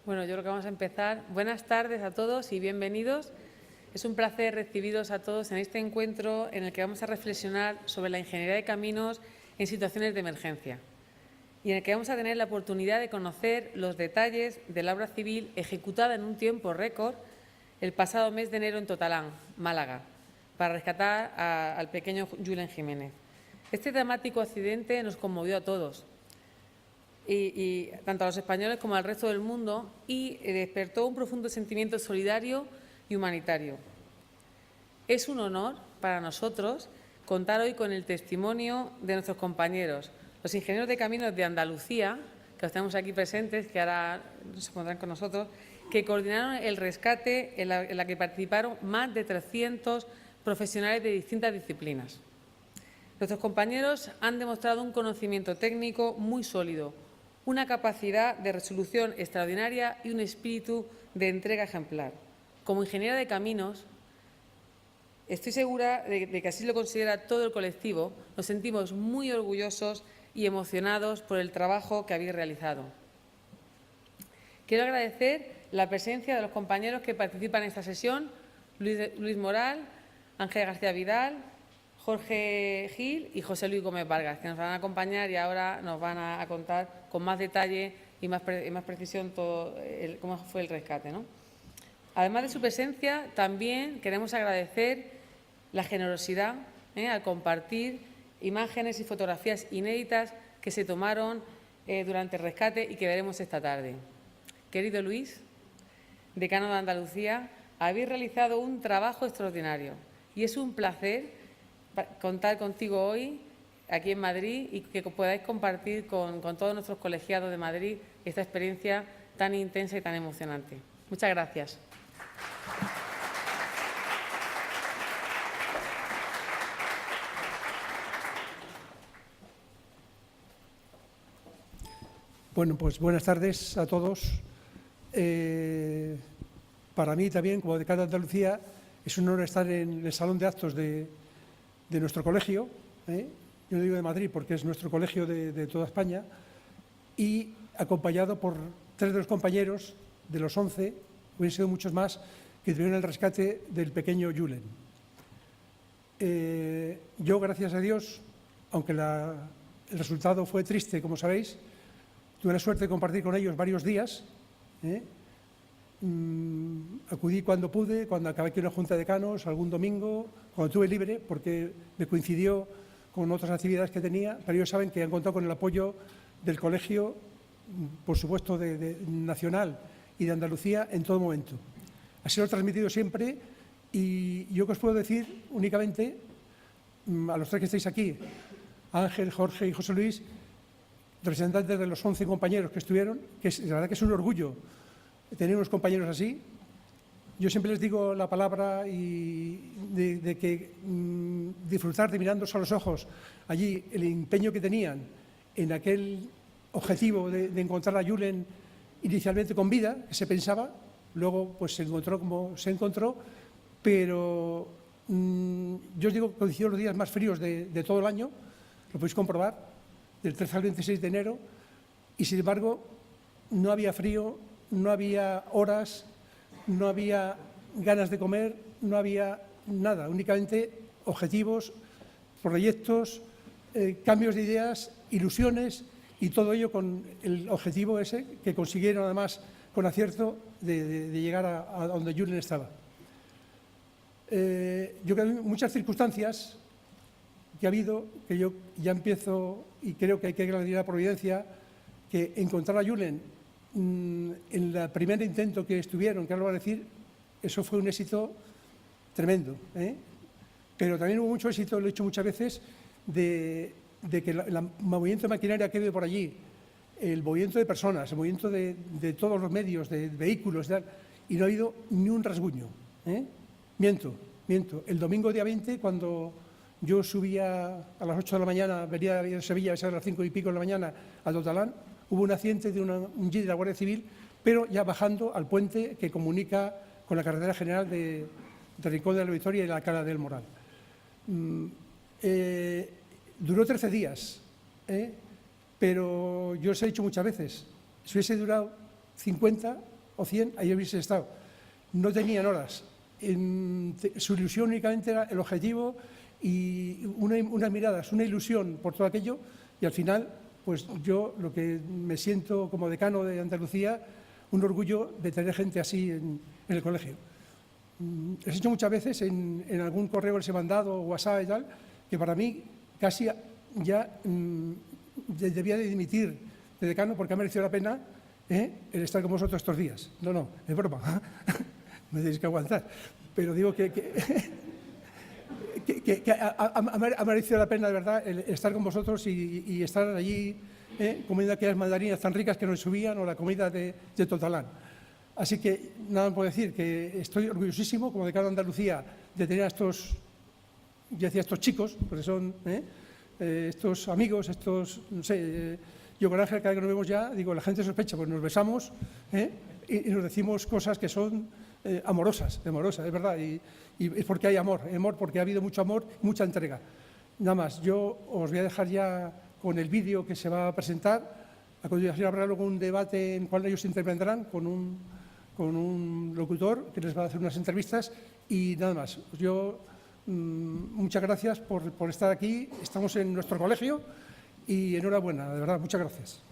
Bueno, yo creo que vamos a empezar. Buenas tardes a todos y bienvenidos. Es un placer recibiros a todos en este encuentro en el que vamos a reflexionar sobre la ingeniería de caminos en situaciones de emergencia y en el que vamos a tener la oportunidad de conocer los detalles de la obra civil ejecutada en un tiempo récord el pasado mes de enero en Totalán, Málaga, para rescatar al pequeño Julen Jiménez. Este dramático accidente nos conmovió a todos, y tanto a los españoles como al resto del mundo, y despertó un profundo sentimiento solidario y humanitario. Es un honor para nosotros contar hoy con el testimonio de nuestros compañeros, los ingenieros de caminos de Andalucía, que los tenemos aquí presentes, que ahora se pondrán con nosotros, que coordinaron el rescate en la que participaron más de 300 profesionales de distintas disciplinas. Nuestros compañeros han demostrado un conocimiento técnico muy sólido, una capacidad de resolución extraordinaria y un espíritu de entrega ejemplar. Como ingeniera de caminos, estoy segura de que así lo considera todo el colectivo. Nos sentimos muy orgullosos y emocionados por el trabajo que habéis realizado. Quiero agradecer la presencia de los compañeros que participan en esta sesión: Luis Moral, Ángel García Vidal, Jorge Gil y José Luis Gómez Vargas, que nos van a acompañar y ahora nos van a contar con más detalle y más precisión todo cómo fue el rescate, ¿no? Además de su presencia, también queremos agradecer la generosidad al compartir imágenes y fotografías inéditas que se tomaron durante el rescate y que veremos esta tarde. Querido Luis, decano de Andalucía, habéis realizado un trabajo extraordinario y es un placer contar contigo hoy aquí en Madrid y que podáis compartir con todos nuestros colegiados de Madrid esta experiencia tan intensa y tan emocionante. Muchas gracias. Bueno, pues buenas tardes a todos. Para mí también, como decano de Andalucía, es un honor estar en el salón de actos de nuestro colegio. Yo digo de Madrid porque es nuestro colegio de toda España, y acompañado por 3 de los compañeros de los 11, hubiesen sido muchos más, que tuvieron el rescate del pequeño Julen. Yo, gracias a Dios, aunque el resultado fue triste, como sabéis, tuve la suerte de compartir con ellos varios días. Acudí cuando pude, cuando acabé aquí una junta de decanos, algún domingo, cuando tuve libre, porque me coincidió con otras actividades que tenía, pero ellos saben que han contado con el apoyo del colegio, por supuesto, nacional y de Andalucía en todo momento. Así lo he transmitido siempre, y yo que os puedo decir únicamente, a los 3 que estáis aquí, Ángel, Jorge y José Luis, representantes de los 11 compañeros que estuvieron, que la verdad que es un orgullo tener unos compañeros así. Yo siempre les digo la palabra de que disfrutar de mirándose a los ojos allí el empeño que tenían en aquel objetivo de encontrar a Julen inicialmente con vida, que se pensaba, luego pues se encontró como se encontró, pero yo os digo que coincidieron los días más fríos de todo el año, lo podéis comprobar, del 13 al 26 de enero, y sin embargo no había frío, no había horas, no había ganas de comer, no había nada, únicamente objetivos, proyectos, cambios de ideas, ilusiones, y todo ello con el objetivo ese que consiguieron además con acierto de llegar a donde Julen estaba. Yo creo que hay muchas circunstancias que ha habido, que yo ya empiezo y creo que hay que agradecer a la providencia, que encontrar a Julen en el primer intento que estuvieron, que ahora lo voy a decir, eso fue un éxito tremendo, pero también hubo mucho éxito, lo he dicho muchas veces, de que el movimiento de maquinaria que ha habido por allí, el movimiento de personas, el movimiento de todos los medios, de vehículos, y no ha habido ni un rasguño. Miento. El domingo día 20, cuando yo subía a las 8 de la mañana, venía de Sevilla, a las 5 y pico de la mañana a Totalán, hubo un accidente de un jeep de la Guardia Civil, pero ya bajando al puente que comunica con la carretera general de Rincón de la Victoria y la Cala del Moral. Duró 13 días, pero yo os he dicho muchas veces, si hubiese durado 50 o 100, ahí hubiese estado. No tenían horas. Su ilusión únicamente era el objetivo y unas miradas, una ilusión por todo aquello, y al final, pues yo lo que me siento como decano de Andalucía, un orgullo de tener gente así en el colegio. Les he dicho muchas veces en algún correo que les he mandado, WhatsApp y tal, que para mí casi ya debía de dimitir de decano porque ha merecido la pena el estar con vosotros estos días. No, es broma, me tenéis que aguantar. Pero digo que ha merecido la pena de verdad el estar con vosotros y estar allí comiendo aquellas mandarinas tan ricas que nos subían o la comida de Totalán. Así que nada más puedo decir que estoy orgullosísimo como decano de Andalucía de tener a estos, yo decía estos chicos, porque son estos amigos, estos, no sé, yo con Ángel cada vez que nos vemos ya, digo, la gente sospecha, pues nos besamos y nos decimos cosas que son amorosas, es verdad, y es porque hay amor porque ha habido mucho amor, mucha entrega. Nada más, yo os voy a dejar ya con el vídeo que se va a presentar. A continuación habrá luego un debate en el cual ellos intervendrán con un locutor que les va a hacer unas entrevistas y nada más. Yo, muchas gracias por estar aquí. Estamos en nuestro colegio y enhorabuena, de verdad, muchas gracias.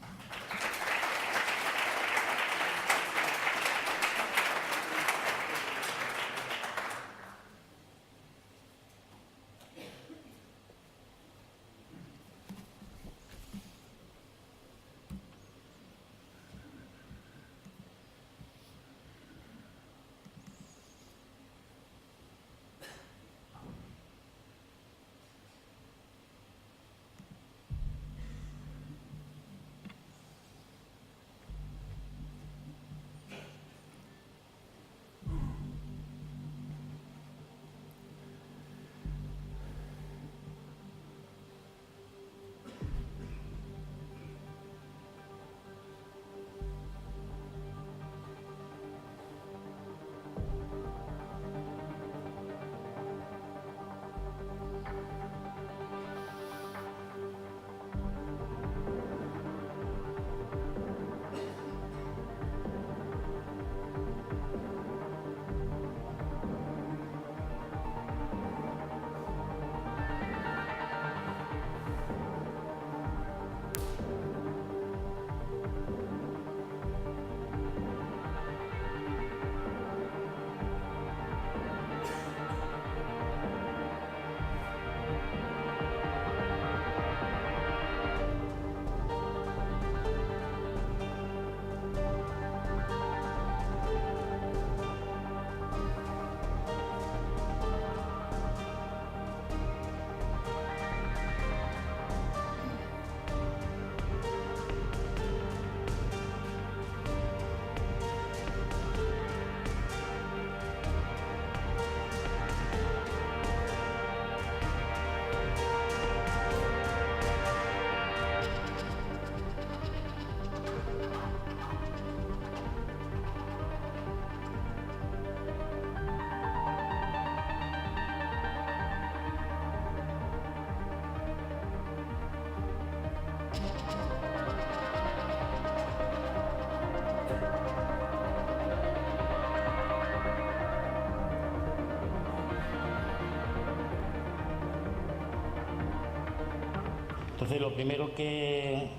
Entonces, lo primero que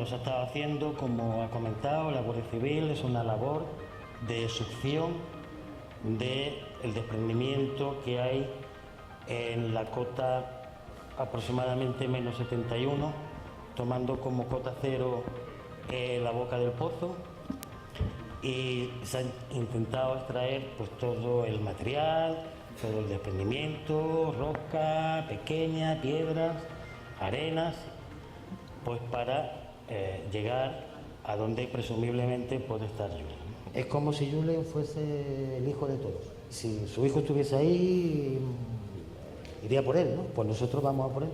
se ha estado haciendo, como ha comentado, la Guardia Civil, es una labor de succión del desprendimiento que hay en la cota aproximadamente menos 71, tomando como cota cero la boca del pozo, y se ha intentado extraer pues todo el material, todo el desprendimiento, roca pequeña, piedras, arenas, pues para llegar a donde presumiblemente puede estar Julen. Es como si Julen fuese el hijo de todos. Si su hijo estuviese ahí, iría por él, ¿no? Pues nosotros vamos a por él.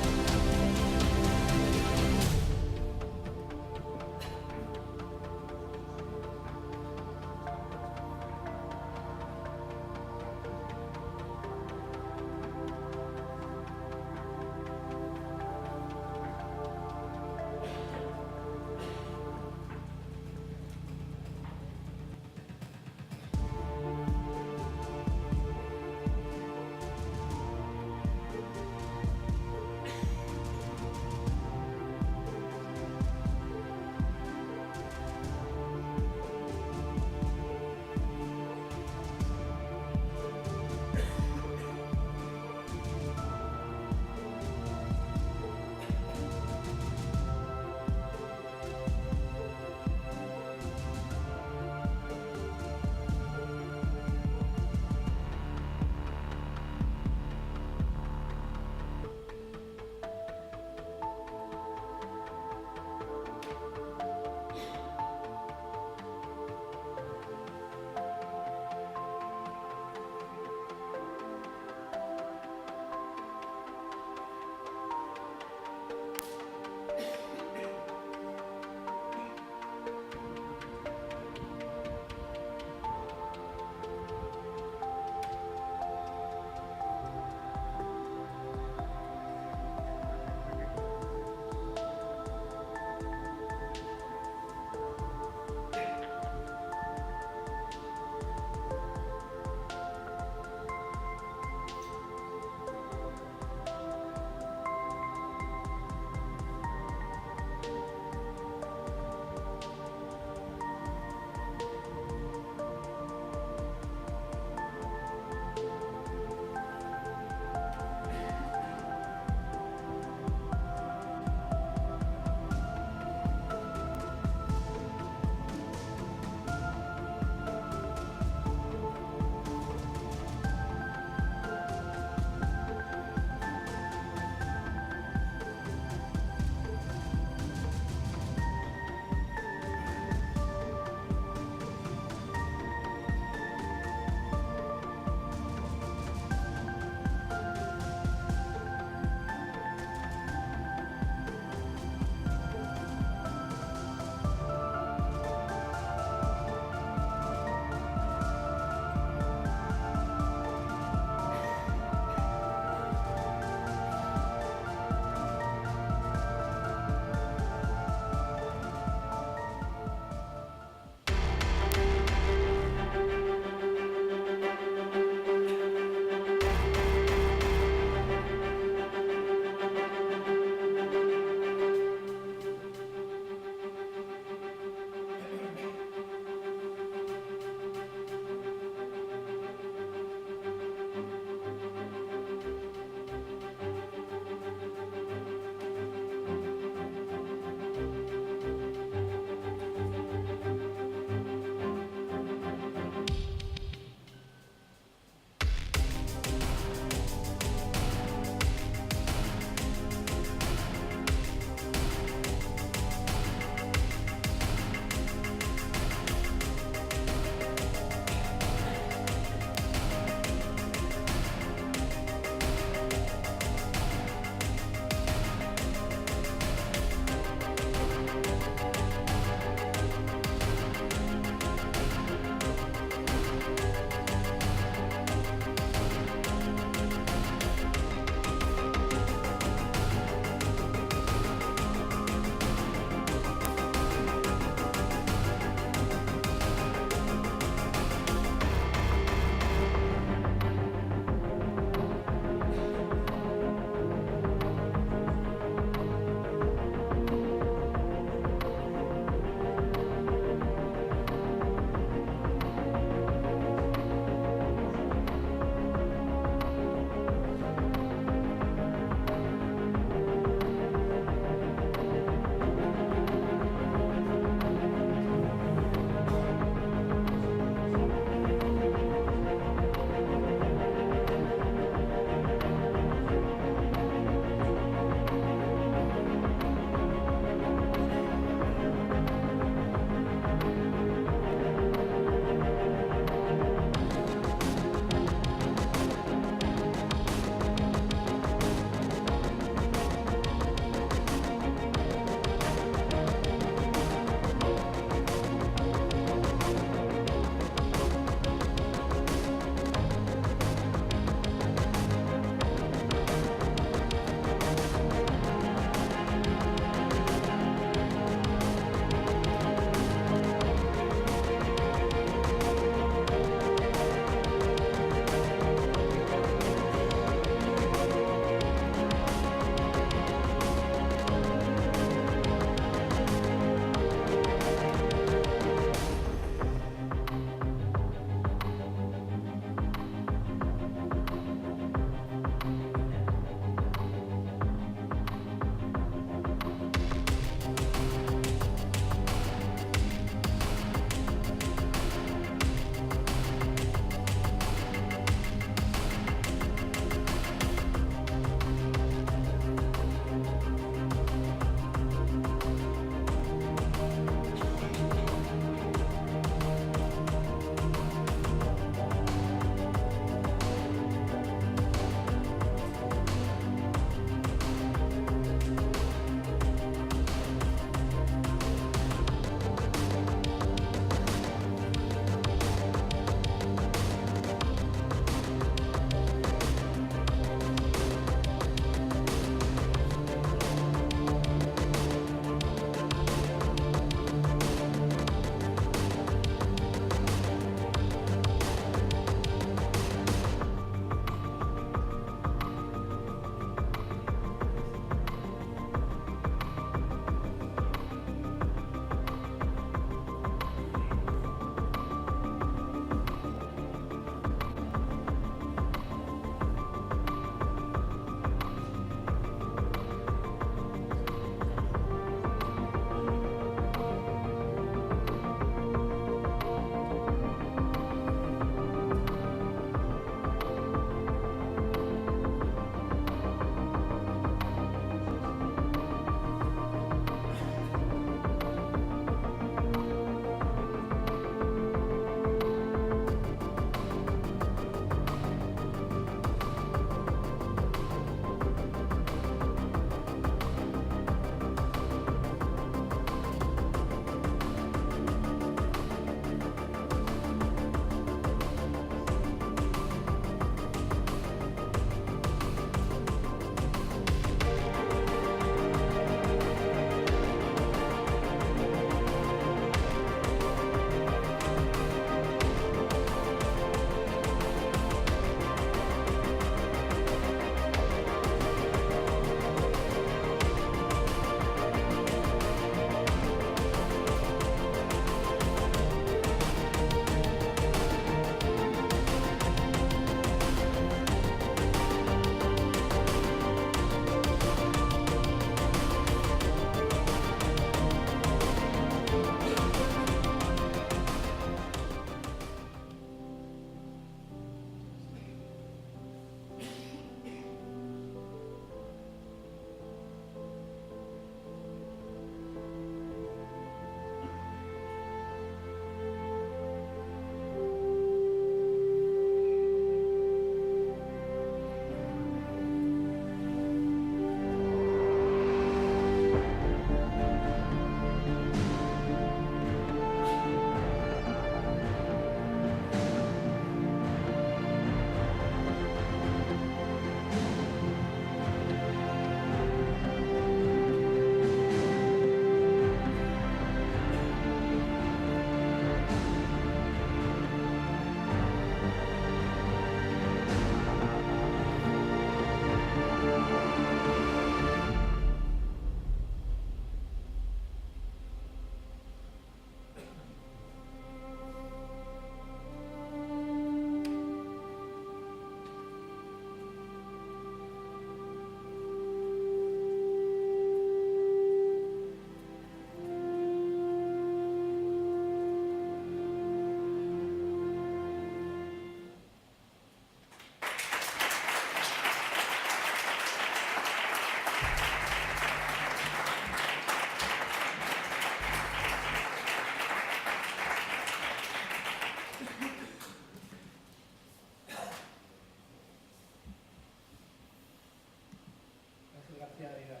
Gracias, Aguilar.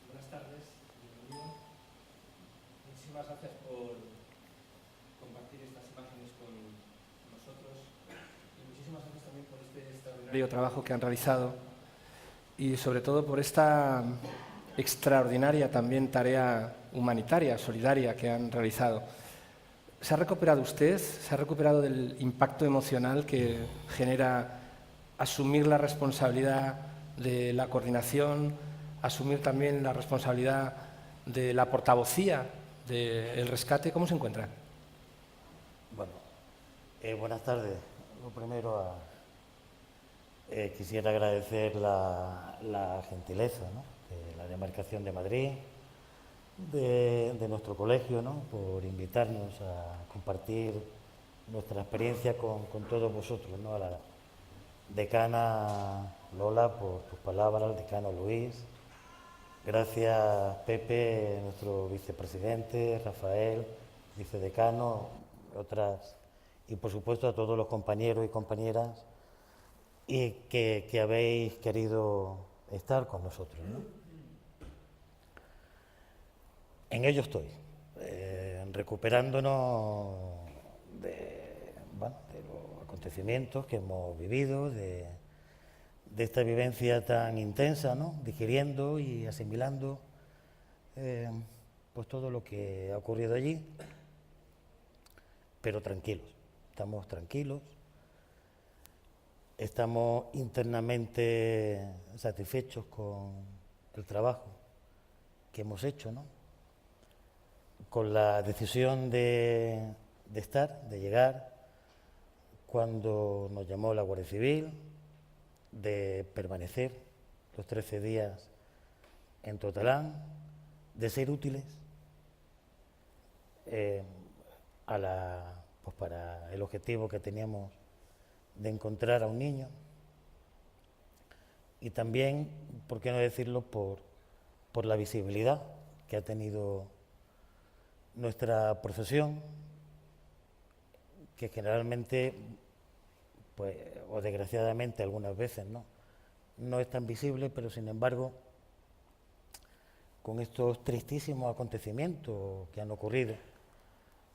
Buenas tardes, bienvenido. Muchísimas gracias por compartir estas imágenes con nosotros y muchísimas gracias también por este extraordinario trabajo que han realizado y sobre todo por esta extraordinaria también tarea humanitaria, solidaria que han realizado. ¿Se ha recuperado usted? ¿Se ha recuperado del impacto emocional que genera asumir la responsabilidad de la coordinación, asumir también la responsabilidad de la portavocía del rescate? ¿Cómo se encuentra? Bueno, buenas tardes. Lo primero, quisiera agradecer la gentileza, ¿no?, de la demarcación de Madrid, de nuestro colegio, ¿no?, por invitarnos a compartir nuestra experiencia con todos vosotros, ¿no?, a la decana Lola por tus palabras, al decano Luis. Gracias, Pepe, nuestro vicepresidente, Rafael, vicedecano, otras, y por supuesto a todos los compañeros y compañeras y que habéis querido estar con nosotros, ¿no? En ello estoy, recuperándonos de los acontecimientos que hemos vivido, de esta vivencia tan intensa, ¿no?, digiriendo y asimilando pues todo lo que ha ocurrido allí, pero tranquilos, estamos tranquilos, estamos internamente satisfechos con el trabajo que hemos hecho, ¿no?, con la decisión de llegar cuando nos llamó la Guardia Civil, de permanecer los 13 días en Totalán, de ser útiles para el objetivo que teníamos de encontrar a un niño, y también, por qué no decirlo, por la visibilidad que ha tenido nuestra profesión, que generalmente, pues, o desgraciadamente algunas veces, no es tan visible, pero sin embargo, con estos tristísimos acontecimientos que han ocurrido,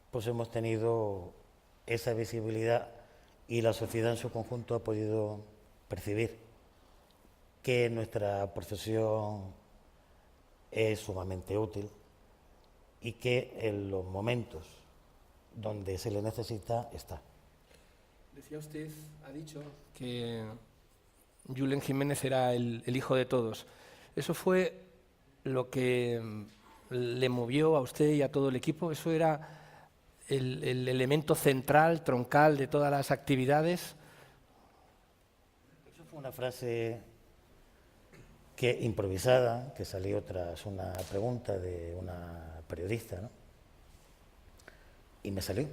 pues hemos tenido esa visibilidad y la sociedad en su conjunto ha podido percibir que nuestra profesión es sumamente útil y que en los momentos donde se le necesita está. Decía usted, ha dicho que Julen Jiménez era el hijo de todos. ¿Eso fue lo que le movió a usted y a todo el equipo? ¿Eso era el elemento central, troncal de todas las actividades? Eso fue una frase improvisada, que salió tras una pregunta de una periodista, ¿no?, y me salió.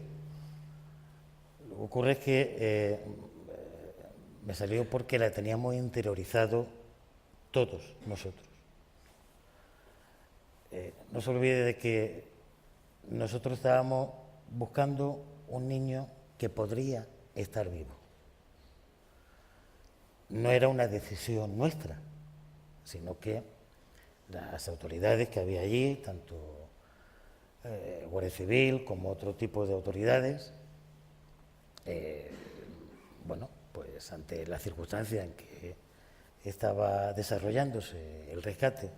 Lo que ocurre es que me salió porque la teníamos interiorizado todos nosotros. No se olvide de que nosotros estábamos buscando un niño que podría estar vivo. No era una decisión nuestra, sino que las autoridades que había allí, tanto Guardia Civil como otro tipo de autoridades, pues ante la circunstancia en que estaba desarrollándose el rescate,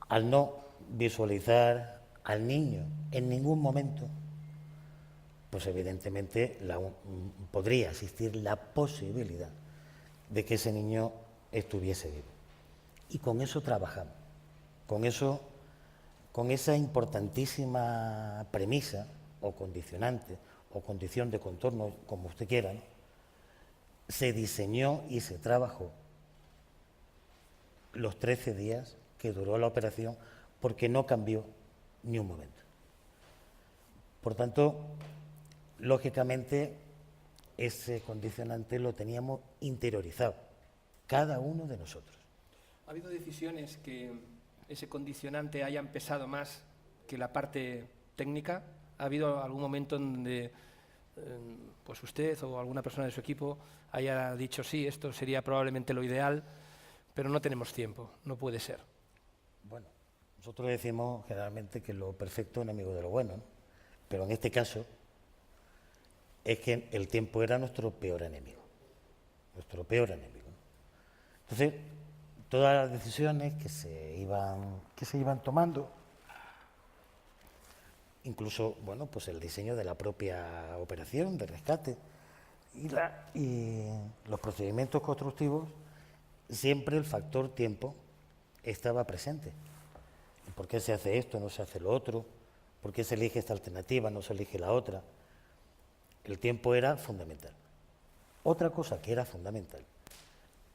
al no visualizar al niño en ningún momento, pues evidentemente podría existir la posibilidad de que ese niño estuviese vivo. Y con eso trabajamos, con esa importantísima premisa o condicionante o condición de contorno, como usted quiera, ¿no?, se diseñó y se trabajó los 13 días que duró la operación, porque no cambió ni un momento. Por tanto, lógicamente, ese condicionante lo teníamos interiorizado, cada uno de nosotros. ¿Ha habido decisiones que ese condicionante haya pesado más que la parte técnica? ¿Ha habido algún momento en donde pues usted o alguna persona de su equipo haya dicho sí, esto sería probablemente lo ideal, pero no tenemos tiempo, no puede ser? Bueno, nosotros decimos generalmente que lo perfecto es enemigo de lo bueno, ¿no? Pero en este caso es que el tiempo era nuestro peor enemigo, nuestro peor enemigo, ¿no? Entonces, todas las decisiones que se iban tomando, incluso, bueno, pues el diseño de la propia operación de rescate y los procedimientos constructivos, siempre el factor tiempo estaba presente. ¿Por qué se hace esto, no se hace lo otro? ¿Por qué se elige esta alternativa, no se elige la otra? El tiempo era fundamental. Otra cosa que era fundamental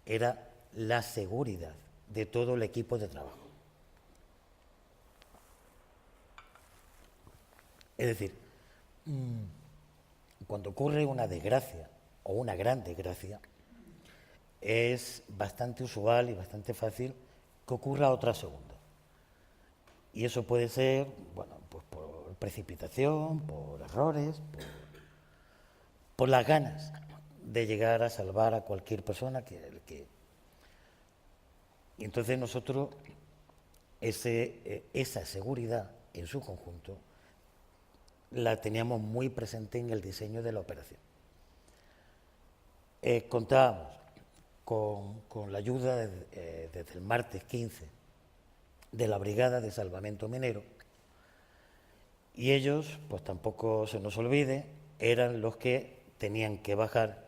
era la seguridad de todo el equipo de trabajo. Es decir, cuando ocurre una desgracia o una gran desgracia, es bastante usual y bastante fácil que ocurra otra segunda. Y eso puede ser, bueno, pues por precipitación, por errores, por las ganas de llegar a salvar a cualquier persona Y entonces nosotros esa seguridad en su conjunto la teníamos muy presente en el diseño de la operación. Contábamos con la ayuda desde el martes 15 de la Brigada de Salvamento Minero, y ellos, pues tampoco se nos olvide, eran los que tenían que bajar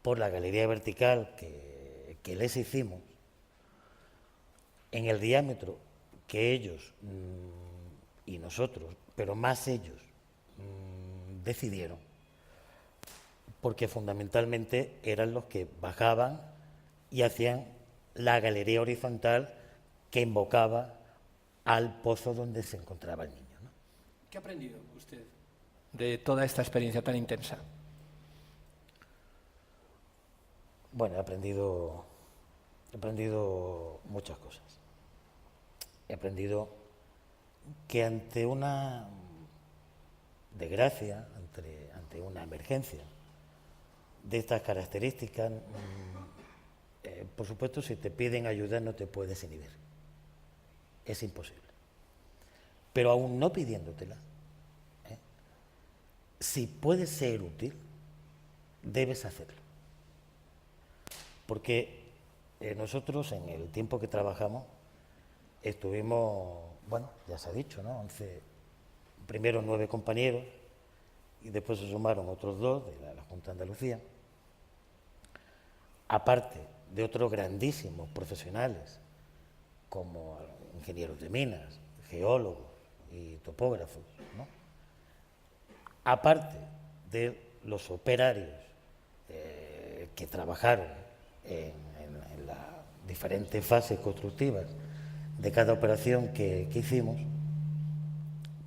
por la galería vertical que les hicimos en el diámetro que ellos y nosotros, pero más ellos, decidieron, porque fundamentalmente eran los que bajaban y hacían la galería horizontal que invocaba al pozo donde se encontraba el niño, ¿no? ¿Qué ha aprendido usted de toda esta experiencia tan intensa? Bueno, he aprendido muchas cosas. He aprendido que ante una desgracia, ante una emergencia de estas características, por supuesto, si te piden ayuda no te puedes inhibir. Es imposible. Pero aún no pidiéndotela, si puedes ser útil, debes hacerlo. Porque nosotros, en el tiempo que trabajamos, estuvimos, bueno, ya se ha dicho, ¿no? Primero 9 compañeros y después se sumaron otros 2 de la Junta de Andalucía, aparte de otros grandísimos profesionales como ingenieros de minas, geólogos y topógrafos, ¿no? Aparte de los operarios que trabajaron en las diferentes fases constructivas de cada operación que hicimos,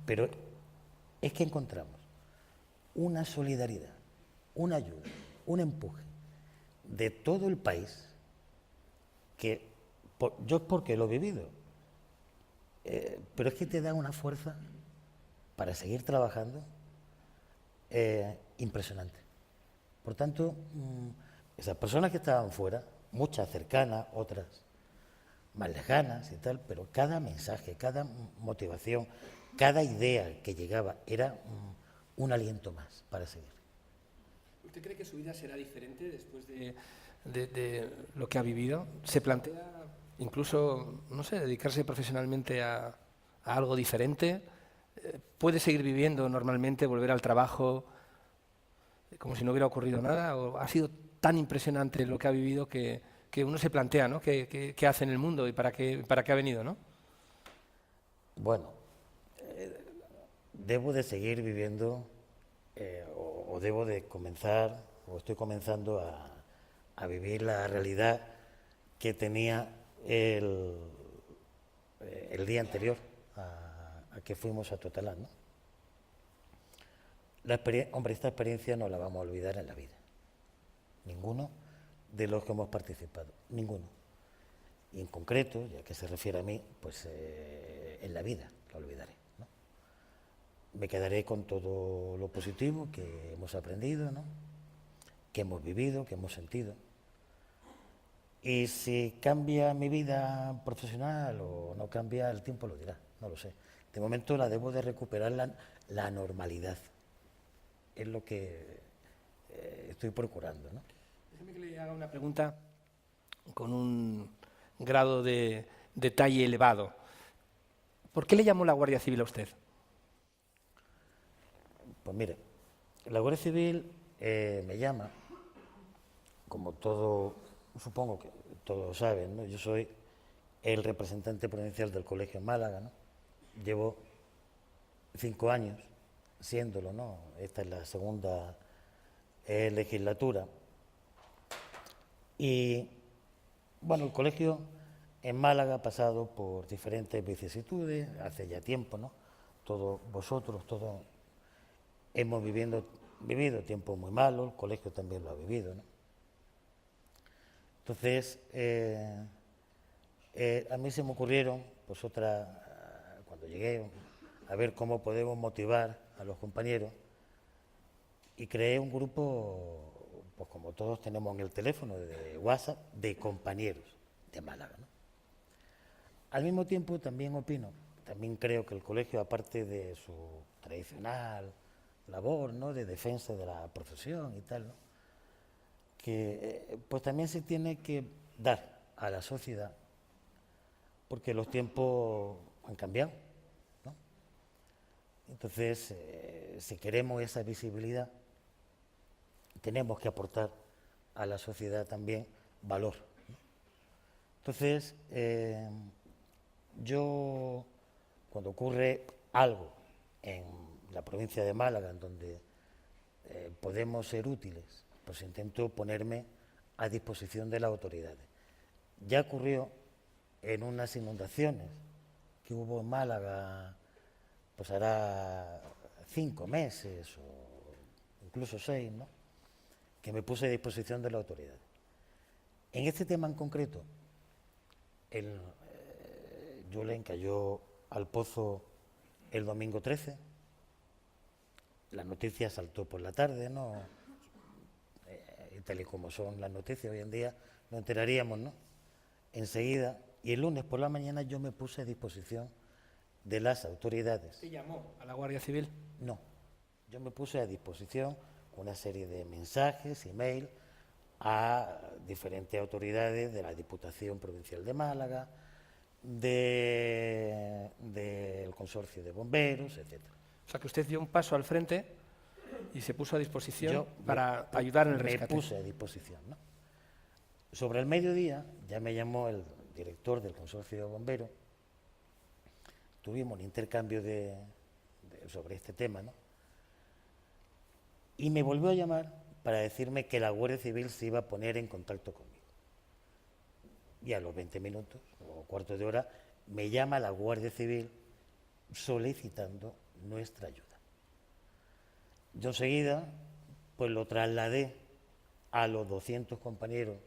pero es que encontramos una solidaridad, una ayuda, un empuje de todo el país, que yo es porque lo he vivido, pero es que te da una fuerza para seguir trabajando impresionante. Por tanto, esas personas que estaban fuera, muchas cercanas, otras más lejanas y tal, pero cada mensaje, cada motivación, cada idea que llegaba era un aliento más para seguir. ¿Usted cree que su vida será diferente después de lo que ha vivido? ¿Se plantea incluso, no sé, dedicarse profesionalmente a algo diferente? ¿Puede seguir viviendo normalmente, volver al trabajo como si no hubiera ocurrido nada? ¿O ha sido tan impresionante lo que ha vivido que uno se plantea, ¿no? ¿Qué hace en el mundo y para qué ha venido, ¿no? Bueno, debo de seguir viviendo o debo de comenzar, o estoy comenzando a vivir la realidad que tenía el día anterior a que fuimos a Totalán, ¿no? Hombre, esta experiencia no la vamos a olvidar en la vida. Ninguno de los que hemos participado, ninguno. Y en concreto, ya que se refiere a mí, pues en la vida la olvidaré, ¿no? Me quedaré con todo lo positivo que hemos aprendido, ¿no? Que hemos vivido, que hemos sentido. Y si cambia mi vida profesional o no cambia, el tiempo lo dirá, no lo sé. De momento la debo de recuperar la normalidad. Es lo que estoy procurando, ¿no? Déjeme que le haga una pregunta con un grado de detalle elevado. ¿Por qué le llamó la Guardia Civil a usted? Pues mire, la Guardia Civil me llama, como todo, supongo que todos saben, ¿no? Yo soy el representante provincial del colegio en Málaga, ¿no? Llevo 5 años siéndolo, ¿no? Esta es la segunda legislatura. Y bueno, el colegio en Málaga ha pasado por diferentes vicisitudes, hace ya tiempo, ¿no? Todos vosotros, todos hemos vivido tiempos muy malos, el colegio también lo ha vivido, ¿no? Entonces, a mí se me ocurrieron, pues cuando llegué, a ver cómo podemos motivar a los compañeros, y creé un grupo, pues como todos tenemos en el teléfono de WhatsApp, de compañeros de Málaga, ¿no? Al mismo tiempo también también creo que el colegio, aparte de su tradicional labor, ¿no?, de defensa de la profesión y tal, ¿no?, que pues también se tiene que dar a la sociedad, porque los tiempos han cambiado, ¿no? Entonces, si queremos esa visibilidad, tenemos que aportar a la sociedad también valor, ¿no? Entonces, yo, cuando ocurre algo en la provincia de Málaga, en donde podemos ser útiles, pues intento ponerme a disposición de las autoridades. Ya ocurrió en unas inundaciones que hubo en Málaga, pues hará 5 meses o incluso 6, ¿no?, que me puse a disposición de las autoridades. En este tema en concreto, Julen cayó al pozo el domingo 13, la noticia saltó por la tarde, ¿no?, tal y como son las noticias hoy en día, nos enteraríamos, ¿no?, enseguida, y el lunes por la mañana yo me puse a disposición de las autoridades. ¿Usted llamó a la Guardia Civil? No, yo me puse a disposición con una serie de mensajes, email, a diferentes autoridades de la Diputación Provincial de Málaga, del Consorcio de Bomberos, etc. O sea, que usted dio un paso al frente y se puso a disposición para ayudar en el rescate. Me puse a disposición, ¿no? Sobre el mediodía ya me llamó el director del Consorcio de Bomberos, tuvimos un intercambio sobre este tema, ¿no?, y me volvió a llamar para decirme que la Guardia Civil se iba a poner en contacto conmigo. Y a los 20 minutos o cuarto de hora me llama la Guardia Civil solicitando nuestra ayuda. Yo enseguida pues lo trasladé a los 200 compañeros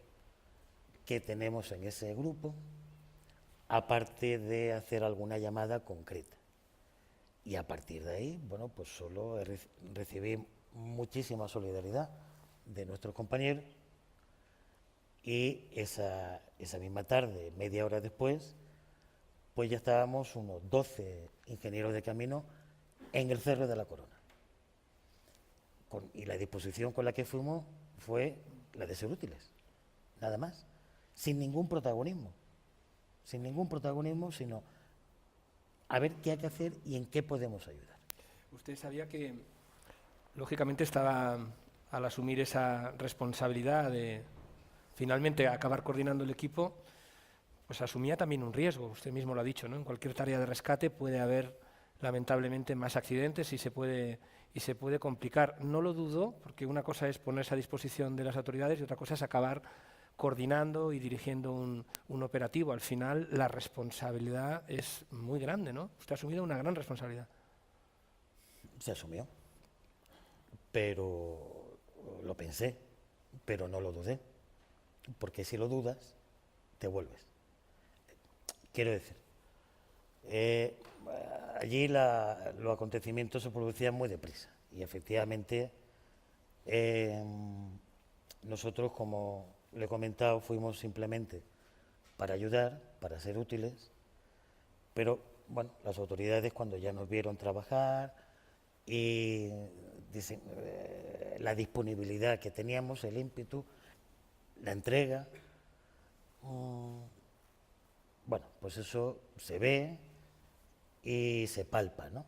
que tenemos en ese grupo, aparte de hacer alguna llamada concreta. Y a partir de ahí, bueno, pues solo recibí muchísima solidaridad de nuestros compañeros, y esa misma tarde, media hora después, pues ya estábamos unos 12 ingenieros de camino en el Cerro de la Corona. Y la disposición con la que fuimos fue la de ser útiles, nada más, sin ningún protagonismo, sino a ver qué hay que hacer y en qué podemos ayudar. Usted sabía que, lógicamente, estaba, al asumir esa responsabilidad de finalmente acabar coordinando el equipo, pues asumía también un riesgo. Usted mismo lo ha dicho, ¿no? En cualquier tarea de rescate puede haber, lamentablemente, más accidentes y se puede complicar. No lo dudo, porque una cosa es ponerse a disposición de las autoridades y otra cosa es acabar coordinando y dirigiendo un operativo. Al final, la responsabilidad es muy grande, ¿no? Usted ha asumido una gran responsabilidad. Se asumió, pero lo pensé, pero no lo dudé, porque si lo dudas, te vuelves. Quiero decir, allí los acontecimientos se producían muy deprisa y efectivamente nosotros como le he comentado, fuimos simplemente para ayudar, para ser útiles, pero bueno, las autoridades cuando ya nos vieron trabajar y dicen, la disponibilidad que teníamos, el ímpetu, la entrega, bueno, pues eso se ve y se palpa, ¿no?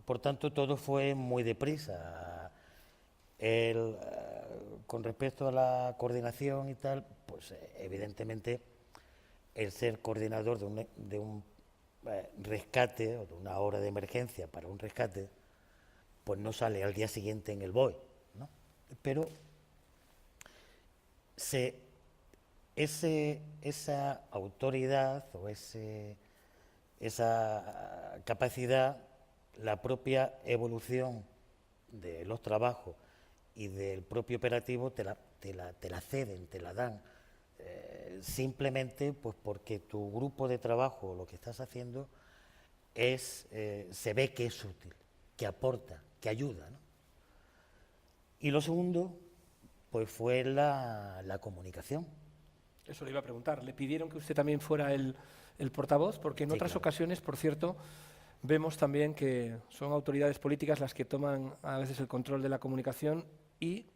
Por tanto, todo fue muy deprisa. Con respecto a la coordinación y tal, pues evidentemente el ser coordinador de un rescate o de una hora de emergencia para un rescate, pues no sale al día siguiente en el BOE, ¿no? Pero esa autoridad o esa capacidad, la propia evolución de los trabajos y del propio operativo te la ceden, te la dan, simplemente pues porque tu grupo de trabajo, lo que estás haciendo, se ve que es útil, que aporta, que ayuda, ¿no? Y lo segundo, pues fue la comunicación. Eso le iba a preguntar. ¿Le pidieron que usted también fuera el portavoz? Porque en Sí, otras claro. ocasiones, por cierto, vemos también que son autoridades políticas las que toman a veces el control de la comunicación, y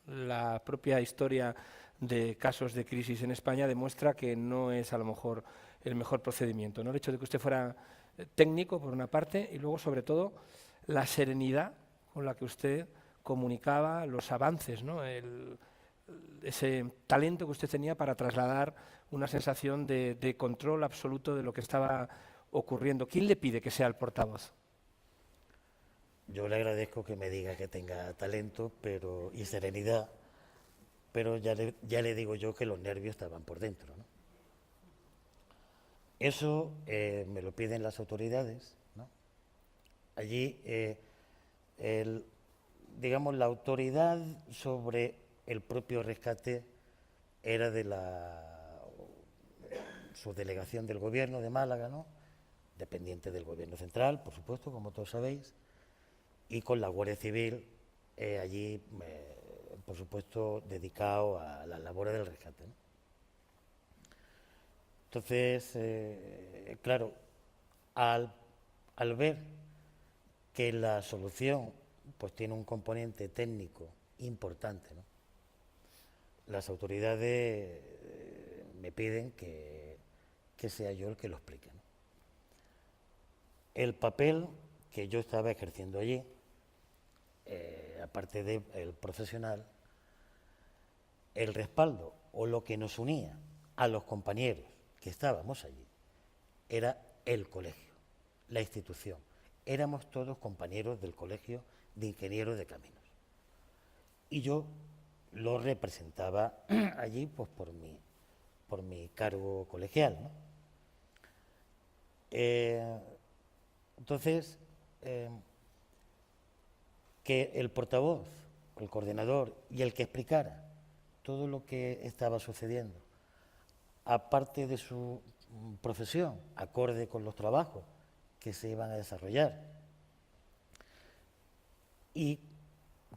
la propia historia de casos de crisis en España demuestra que no es a lo mejor el mejor procedimiento, ¿no? El hecho de que usted fuera técnico, por una parte, y luego, sobre todo, la serenidad con la que usted comunicaba los avances, ¿no? Ese talento que usted tenía para trasladar una sensación de control absoluto de lo que estaba ocurriendo. ¿Quién le pide que sea el portavoz? Yo le agradezco que me diga que tenga talento y serenidad, pero ya le digo yo que los nervios estaban por dentro, ¿no? Eso me lo piden las autoridades, ¿no? Allí, digamos, la autoridad sobre el propio rescate era de la subdelegación del Gobierno de Málaga, ¿no? Dependiente del Gobierno central, por supuesto, como todos sabéis, y con la Guardia Civil allí, por supuesto, dedicado a las labores del rescate, ¿no? Entonces, claro, al ver que la solución pues tiene un componente técnico importante, ¿no? Las autoridades me piden que sea yo el que lo explique, ¿no? El papel que yo estaba ejerciendo allí, aparte del profesional, el respaldo o lo que nos unía a los compañeros que estábamos allí era el colegio, la institución. Éramos todos compañeros del Colegio de Ingenieros de Caminos. Y yo lo representaba allí pues por mi cargo colegial, ¿no? Entonces, que el portavoz, el coordinador y el que explicara todo lo que estaba sucediendo, aparte de su profesión, acorde con los trabajos que se iban a desarrollar, y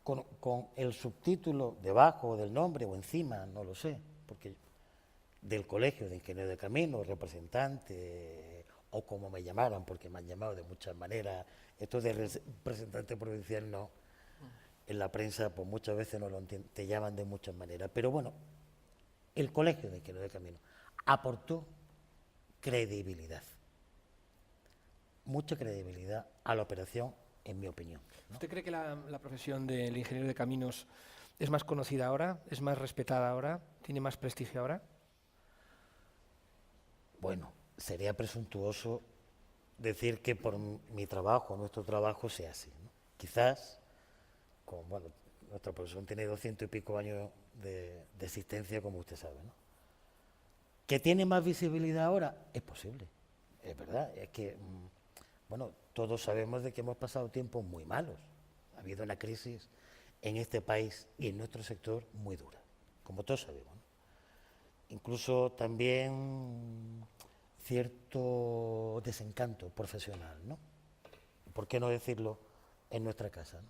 con el subtítulo debajo del nombre o encima, no lo sé, porque del Colegio de Ingenieros de Caminos, representante, o como me llamaran, porque me han llamado de muchas maneras, esto de representante provincial no, en la prensa pues muchas veces no lo entienden, te llaman de muchas maneras, pero bueno, el Colegio de Ingenieros de Caminos aportó credibilidad, mucha credibilidad a la operación, en mi opinión, ¿no? ¿Usted cree que la profesión del ingeniero de caminos es más conocida ahora, es más respetada ahora, tiene más prestigio ahora? Bueno, sería presuntuoso decir que por mi trabajo, nuestro trabajo, sea así, ¿no? Quizás, bueno, nuestra profesión tiene 200 y pico años de existencia, como usted sabe, ¿no? ¿Que tiene más visibilidad ahora? Es posible, es verdad, es que, bueno, todos sabemos de que hemos pasado tiempos muy malos. Ha habido una crisis en este país y en nuestro sector muy dura, como todos sabemos, ¿no? Incluso también cierto desencanto profesional, ¿no? ¿Por qué no decirlo en nuestra casa, ¿no?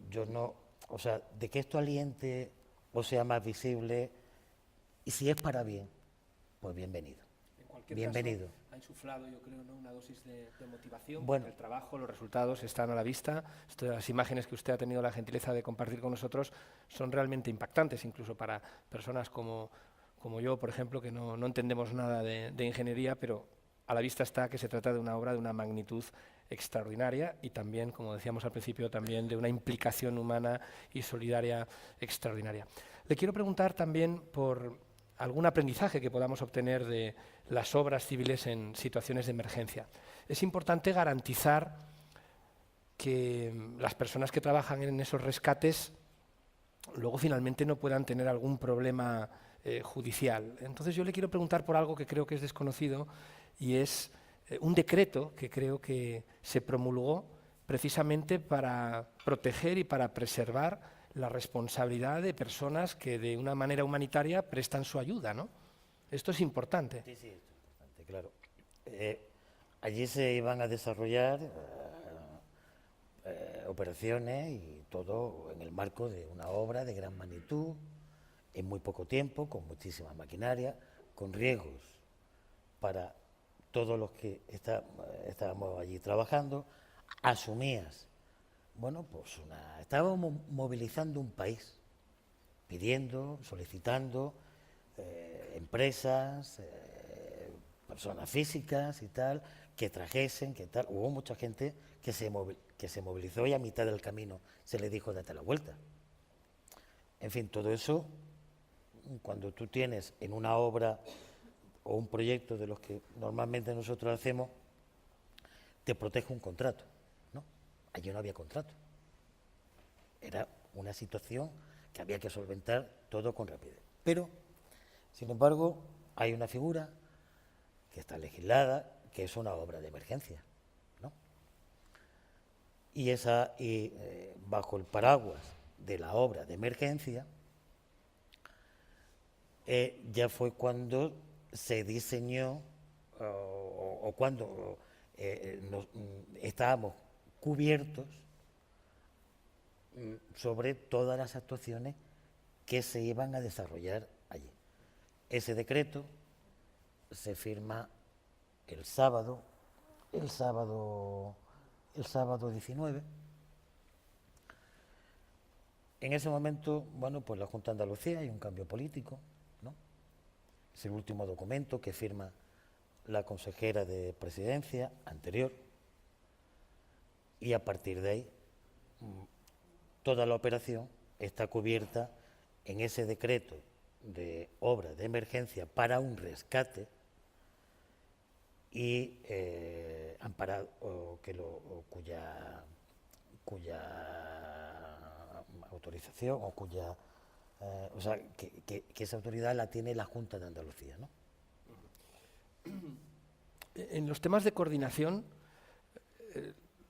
Yo o sea, de que esto aliente o sea más visible, y si es para bien, pues bienvenido. En cualquier Bienvenido. caso, ha insuflado, yo creo, ¿no?, una dosis de motivación. Bueno. El trabajo, los resultados están a la vista. Las imágenes que usted ha tenido la gentileza de compartir con nosotros son realmente impactantes, incluso para personas como yo, por ejemplo, que no entendemos nada de ingeniería, pero a la vista está que se trata de una obra de una magnitud extraordinaria y también, como decíamos al principio, también de una implicación humana y solidaria extraordinaria. Le quiero preguntar también por algún aprendizaje que podamos obtener de las obras civiles en situaciones de emergencia. Es importante garantizar que las personas que trabajan en esos rescates luego finalmente no puedan tener algún problema judicial. Entonces yo le quiero preguntar por algo que creo que es desconocido, y es un decreto que creo que se promulgó precisamente para proteger y para preservar la responsabilidad de personas que de una manera humanitaria prestan su ayuda, ¿no? Esto es importante. Sí, esto es importante, claro. Allí se iban a desarrollar operaciones y todo en el marco de una obra de gran magnitud, en muy poco tiempo, con muchísima maquinaria, con riesgos para todos los que estábamos allí trabajando. Asumías, bueno, pues estábamos movilizando un país, pidiendo, solicitando empresas, personas físicas y tal, que trajesen, que tal. Hubo mucha gente que se movilizó y a mitad del camino se le dijo date la vuelta. En fin, todo eso, cuando tú tienes en una obra o un proyecto de los que normalmente nosotros hacemos, te protege un contrato, ¿no? Allí no había contrato. Era una situación que había que solventar todo con rapidez. Pero, sin embargo, hay una figura que está legislada, que es una obra de emergencia, ¿no? Y bajo el paraguas de la obra de emergencia, ya fue cuando se diseñó o cuando estábamos cubiertos sobre todas las actuaciones que se iban a desarrollar allí. Ese decreto se firma el sábado 19. En ese momento, bueno, pues la Junta de Andalucía, hay un cambio político, ¿no? Es el último documento que firma la consejera de Presidencia anterior, y a partir de ahí toda la operación está cubierta en ese decreto de obra de emergencia para un rescate y amparado, cuya autorización o cuya que esa autoridad la tiene la Junta de Andalucía, ¿no? En los temas de coordinación,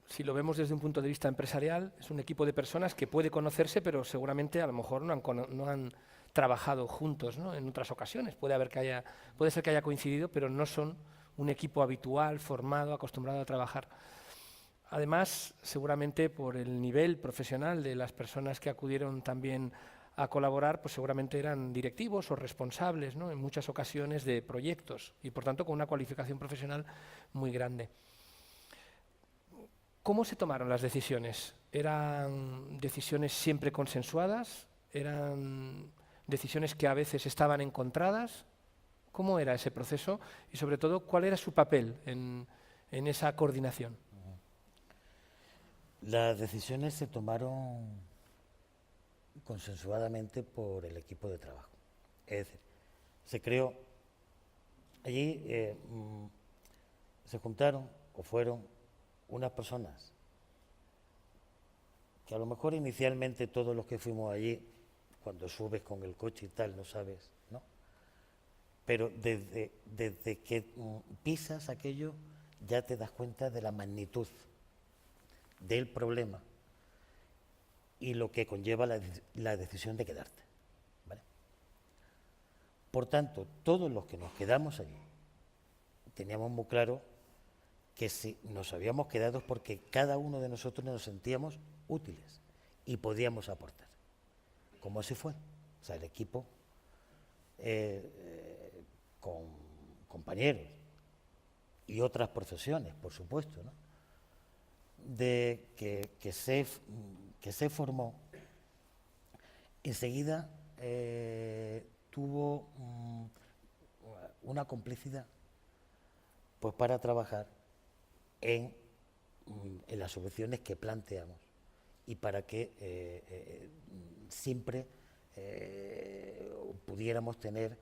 si lo vemos desde un punto de vista empresarial, es un equipo de personas que puede conocerse, pero seguramente a lo mejor no han trabajado juntos, ¿no?, en otras ocasiones. Puede ser que haya coincidido, pero no son un equipo habitual, formado, acostumbrado a trabajar. Además, seguramente por el nivel profesional de las personas que acudieron también a colaborar, pues seguramente eran directivos o responsables, ¿no?, en muchas ocasiones de proyectos, y por tanto con una cualificación profesional muy grande. ¿Cómo se tomaron las decisiones? ¿Eran decisiones siempre consensuadas? ¿Eran decisiones que a veces estaban encontradas? ¿Cómo era ese proceso? Y sobre todo, ¿cuál era su papel en esa coordinación? Las decisiones se tomaron consensuadamente por el equipo de trabajo. Es decir, se creó, allí se juntaron o fueron unas personas que a lo mejor inicialmente todos los que fuimos allí, cuando subes con el coche y tal, no sabes, ¿no? Pero desde que pisas aquello ya te das cuenta de la magnitud del problema y lo que conlleva la decisión de quedarte, ¿vale? Por tanto, todos los que nos quedamos allí teníamos muy claro que si nos habíamos quedado es porque cada uno de nosotros nos sentíamos útiles y podíamos aportar. Como así fue. O sea, el equipo, con compañeros y otras profesiones, por supuesto, ¿no? que se formó, enseguida tuvo una complicidad pues para trabajar en las soluciones que planteamos y para que siempre pudiéramos tener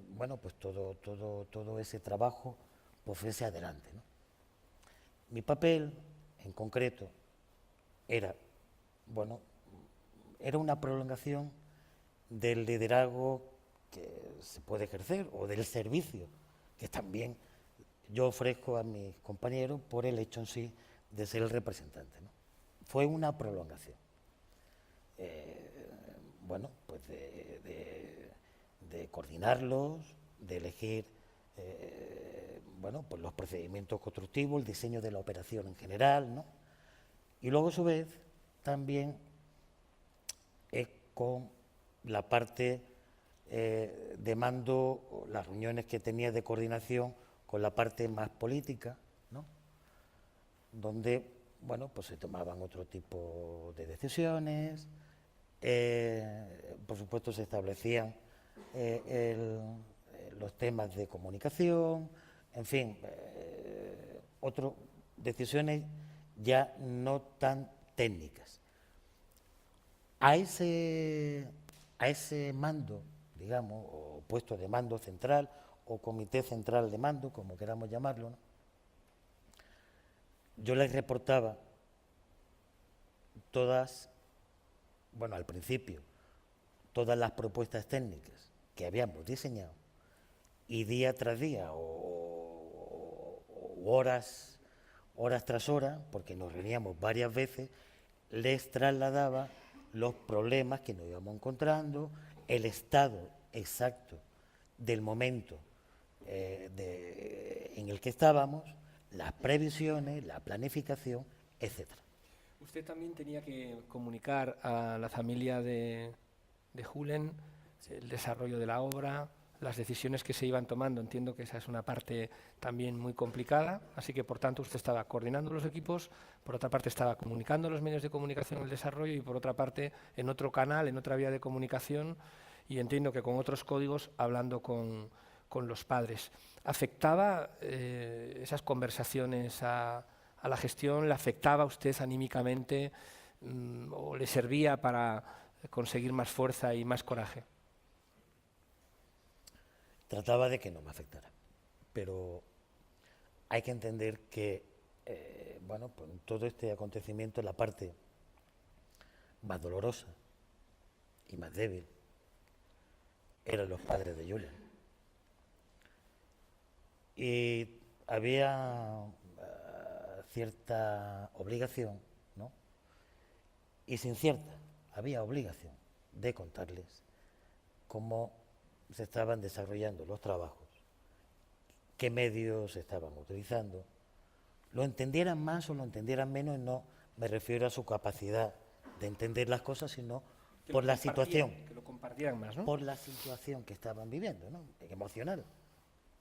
bueno, pues todo ese trabajo pues fuese adelante, ¿no? Mi papel en concreto era, bueno, era una prolongación del liderazgo que se puede ejercer o del servicio que también yo ofrezco a mis compañeros por el hecho en sí de ser el representante, ¿no? Fue una prolongación. Bueno, pues de coordinarlos, de elegir bueno, pues los procedimientos constructivos, el diseño de la operación en general, ¿no? Y luego a su vez también con la parte de mando, las reuniones que tenía de coordinación con la parte más política, ¿no? Donde, bueno, pues se tomaban otro tipo de decisiones, por supuesto se establecían los temas de comunicación, en fin, otras decisiones ya no tan técnicas. A ese mando, digamos, o puesto de mando central, o comité central de mando, como queramos llamarlo, ¿no? Yo les reportaba todas, bueno, al principio, todas las propuestas técnicas que habíamos diseñado, y día tras día, o horas tras horas, porque nos reuníamos varias veces, les trasladaba los problemas que nos íbamos encontrando, el estado exacto del momento en el que estábamos, las previsiones, la planificación, etcétera. Usted también tenía que comunicar a la familia de Julen el desarrollo de la obra, las decisiones que se iban tomando. Entiendo que esa es una parte también muy complicada, así que por tanto usted estaba coordinando los equipos, por otra parte estaba comunicando a los medios de comunicación el desarrollo y por otra parte en otro canal, en otra vía de comunicación, y entiendo que con otros códigos hablando con los padres. ¿Afectaba esas conversaciones a la gestión? ¿Le afectaba a usted anímicamente o le servía para conseguir más fuerza y más coraje? Trataba de que no me afectara, pero hay que entender que bueno, pues todo este acontecimiento, la parte más dolorosa y más débil eran los padres de Julen. Y había cierta obligación, ¿no? Y sin cierta, había obligación de contarles cómo se estaban desarrollando los trabajos, qué medios se estaban utilizando, lo entendieran más o lo entendieran menos, no me refiero a su capacidad de entender las cosas, sino por la situación. Que lo compartieran más, ¿no? Por la situación que estaban viviendo, ¿no? Emocional.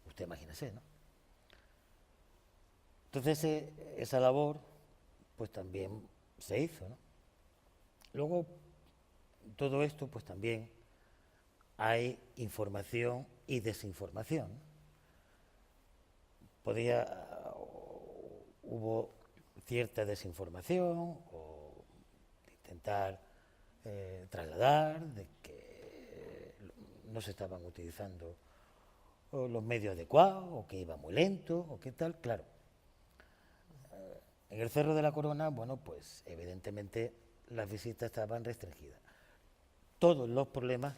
Usted imagínese, ¿no? Entonces esa labor pues también se hizo, ¿no? Luego todo esto pues también hay información y desinformación. Hubo cierta desinformación o intentar trasladar de que no se estaban utilizando los medios adecuados o que iba muy lento o qué tal, claro. En el Cerro de la Corona, bueno, pues evidentemente las visitas estaban restringidas. Todos los problemas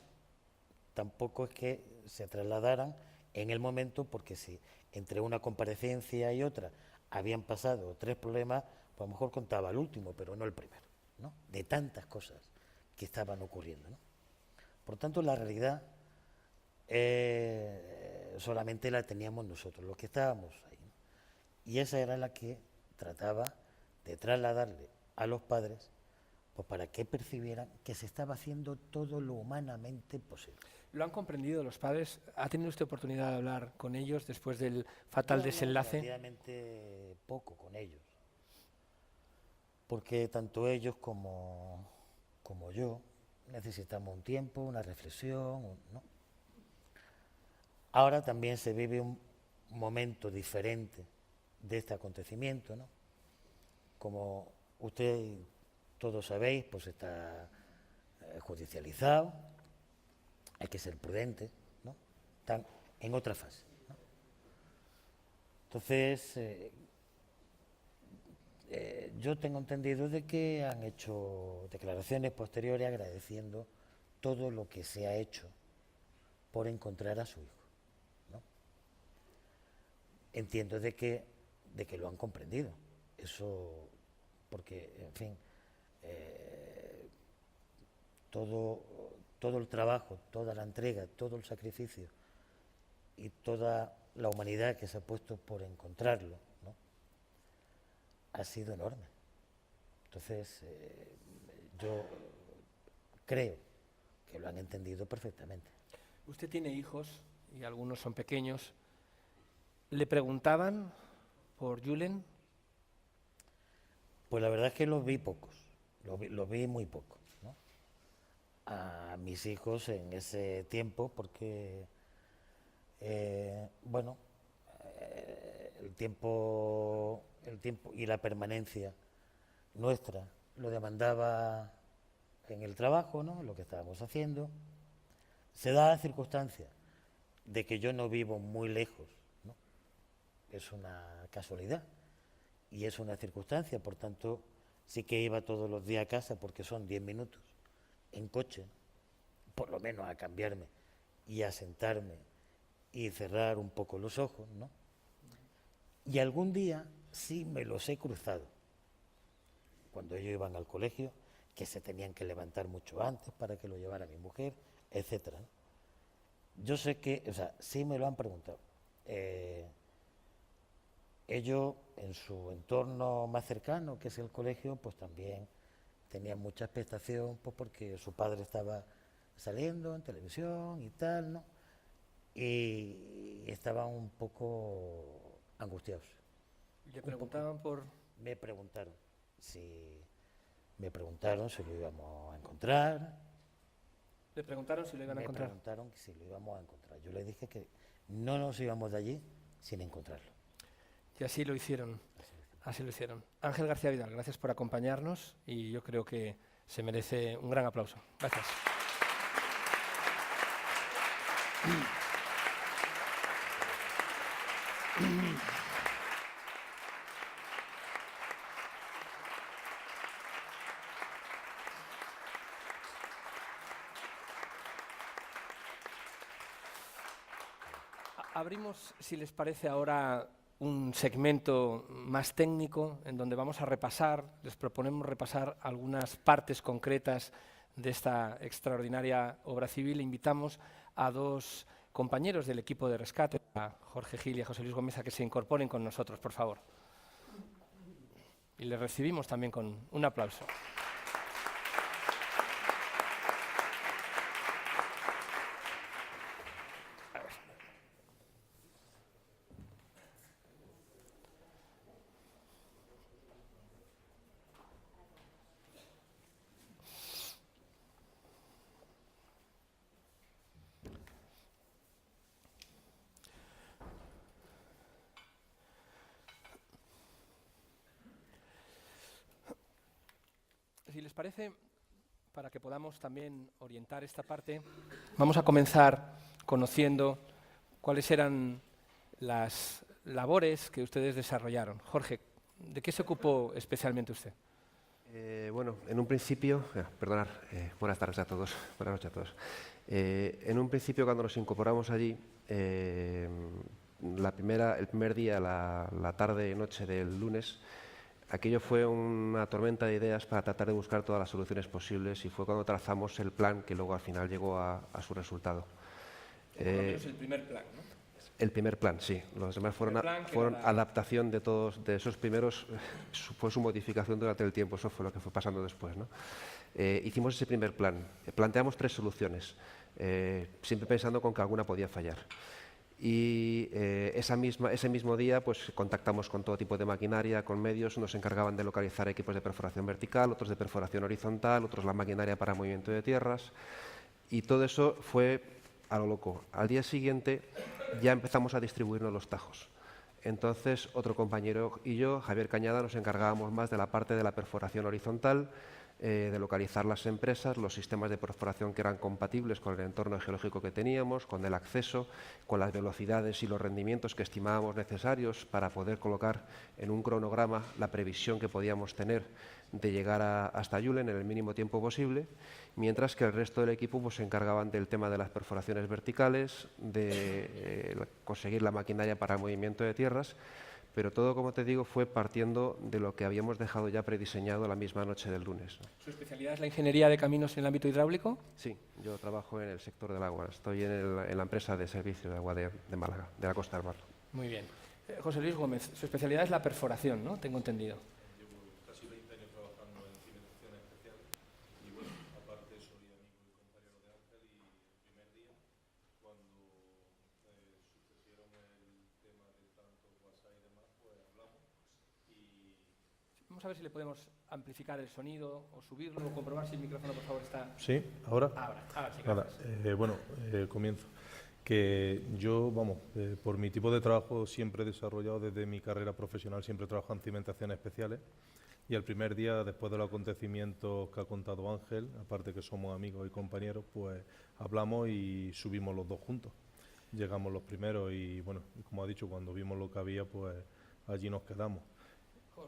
tampoco es que se trasladaran en el momento, porque si entre una comparecencia y otra habían pasado 3 problemas, pues a lo mejor contaba el último, pero no el primero, ¿no? De tantas cosas que estaban ocurriendo, ¿no? Por tanto, la realidad solamente la teníamos nosotros, los que estábamos ahí, ¿no? Y esa era la que trataba de trasladarle a los padres pues para que percibieran que se estaba haciendo todo lo humanamente posible. ¿Lo han comprendido los padres? ¿Ha tenido usted oportunidad de hablar con ellos después del fatal desenlace? Relativamente poco con ellos, porque tanto ellos como yo necesitamos un tiempo, una reflexión, ¿no? Ahora también se vive un momento diferente de este acontecimiento, ¿no? Como usted todos sabéis, pues está judicializado, hay que ser prudente, ¿no? Están en otra fase, ¿no? Entonces, yo tengo entendido de que han hecho declaraciones posteriores agradeciendo todo lo que se ha hecho por encontrar a su hijo, ¿no? Entiendo de que lo han comprendido, eso, porque, en fin, todo el trabajo, toda la entrega, todo el sacrificio y toda la humanidad que se ha puesto por encontrarlo, ¿no? Ha sido enorme. Entonces, yo creo que lo han entendido perfectamente. Usted tiene hijos y algunos son pequeños. ¿Le preguntaban por Julen? Pues la verdad es que los vi pocos, los vi muy pocos, ¿no? A mis hijos en ese tiempo, porque, bueno, el tiempo y la permanencia nuestra lo demandaba en el trabajo, ¿no? Lo que estábamos haciendo. Se da la circunstancia de que yo no vivo muy lejos, ¿no? Es una casualidad y es una circunstancia, por tanto, sí que iba todos los días a casa porque son 10 minutos en coche, por lo menos a cambiarme y a sentarme y cerrar un poco los ojos, ¿no? Y algún día sí me los he cruzado, cuando ellos iban al colegio, que se tenían que levantar mucho antes para que lo llevara mi mujer, etcétera, ¿no? Yo sé que, o sea, sí me lo han preguntado. Ellos, en su entorno más cercano, que es el colegio, pues también tenían mucha expectación, pues porque su padre estaba saliendo en televisión y tal, ¿no? Y estaban un poco angustiados. ¿Le preguntaban por...? Me preguntaron si lo íbamos a encontrar. ¿Le preguntaron si lo iban a encontrar? Me preguntaron si lo íbamos a encontrar. Yo les dije que no nos íbamos de allí sin encontrarlo. Y así lo hicieron. Así lo hicieron. Ángel García Vidal, gracias por acompañarnos y yo creo que se merece un gran aplauso. Gracias. Abrimos, si les parece, ahora un segmento más técnico en donde vamos a repasar, les proponemos repasar algunas partes concretas de esta extraordinaria obra civil. Invitamos a dos compañeros del equipo de rescate, a Jorge Gil y a José Luis Gómez, a que se incorporen con nosotros, por favor. Y les recibimos también con un aplauso. Si les parece, para que podamos también orientar esta parte, vamos a comenzar conociendo cuáles eran las labores que ustedes desarrollaron. Jorge, ¿de qué se ocupó especialmente usted? Bueno, en un principio, buenas tardes a todos, buenas noches a todos. En un principio, cuando nos incorporamos allí, el primer día, la tarde-noche del lunes, aquello fue una tormenta de ideas para tratar de buscar todas las soluciones posibles y fue cuando trazamos el plan que luego al final llegó a su resultado. Es el primer plan, ¿no? El primer plan, sí. Los demás fueron adaptación de todos, de esos primeros, fue su modificación durante el tiempo, eso fue lo que fue pasando después, ¿no? Hicimos ese primer plan, planteamos 3 soluciones, siempre pensando con que alguna podía fallar. Y ese mismo día pues, contactamos con todo tipo de maquinaria, con medios, nos encargaban de localizar equipos de perforación vertical, otros de perforación horizontal, otros la maquinaria para movimiento de tierras, y todo eso fue a lo loco. Al día siguiente ya empezamos a distribuirnos los tajos. Entonces, otro compañero y yo, Javier Cañada, nos encargábamos más de la parte de la perforación horizontal, de localizar las empresas, los sistemas de perforación que eran compatibles con el entorno geológico que teníamos, con el acceso, con las velocidades y los rendimientos que estimábamos necesarios para poder colocar en un cronograma la previsión que podíamos tener de llegar hasta Julen en el mínimo tiempo posible, mientras que el resto del equipo pues, se encargaban del tema de las perforaciones verticales, de conseguir la maquinaria para el movimiento de tierras, pero todo, como te digo, fue partiendo de lo que habíamos dejado ya prediseñado la misma noche del lunes. ¿Su especialidad es la ingeniería de caminos en el ámbito hidráulico? Sí, yo trabajo en el sector del agua, estoy en la empresa de servicios de agua de Málaga, de la Costa del Mar. Muy bien. José Luis Gómez, su especialidad es la perforación, ¿no? Tengo entendido. Llevo casi 20 años trabajando en cimentación especial y, bueno, aparte soy amigo y compañero de Ángel y el primer día, cuando sucedieron el tema de tanto WhatsApp y demás, pues hablamos y... Vamos a ver si le podemos amplificar el sonido o subirlo o comprobar si el micrófono, por favor, está... Sí, ahora. Ahora sí. Nada, comienzo. Que yo, por mi tipo de trabajo siempre he desarrollado desde mi carrera profesional, siempre he trabajado en cimentaciones especiales y el primer día, después de los acontecimientos que ha contado Ángel, aparte que somos amigos y compañeros, pues hablamos y subimos los dos juntos. Llegamos los primeros y, bueno, como ha dicho, cuando vimos lo que había, pues allí nos quedamos.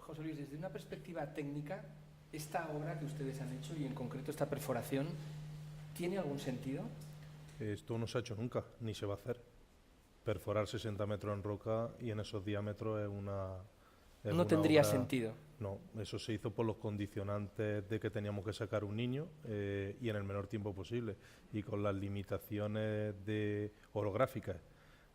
José Luis, desde una perspectiva técnica, ¿esta obra que ustedes han hecho y en concreto esta perforación tiene algún sentido? Esto no se ha hecho nunca, ni se va a hacer. Perforar 60 metros en roca y en esos diámetros es una... No tendría sentido. No, eso se hizo por los condicionantes de que teníamos que sacar un niño y en el menor tiempo posible y con las limitaciones orográficas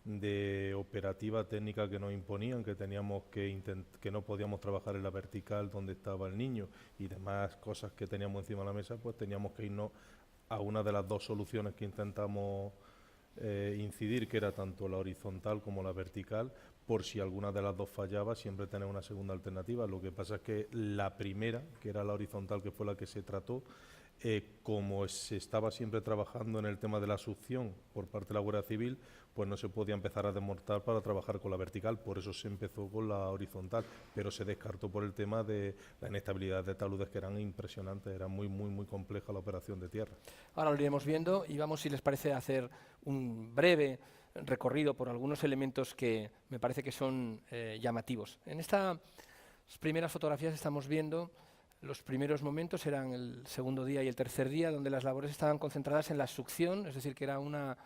de operativa técnica que nos imponían, que teníamos que no podíamos trabajar en la vertical donde estaba el niño y demás cosas que teníamos encima de la mesa, pues teníamos que irnos a una de las dos soluciones que intentamos incidir, que era tanto la horizontal como la vertical, por si alguna de las dos fallaba, siempre tener una segunda alternativa. Lo que pasa es que la primera, que era la horizontal, que fue la que se trató, como se estaba siempre trabajando en el tema de la succión por parte de la Guardia Civil, pues no se podía empezar a desmontar para trabajar con la vertical, por eso se empezó con la horizontal, pero se descartó por el tema de la inestabilidad de taludes que eran impresionantes, era muy compleja la operación de tierra. Ahora lo iremos viendo y vamos, si les parece, a hacer un breve recorrido por algunos elementos que me parece que son llamativos. En estas primeras fotografías estamos viendo los primeros momentos, eran el segundo día y el tercer día, donde las labores estaban concentradas en la succión, es decir, que era una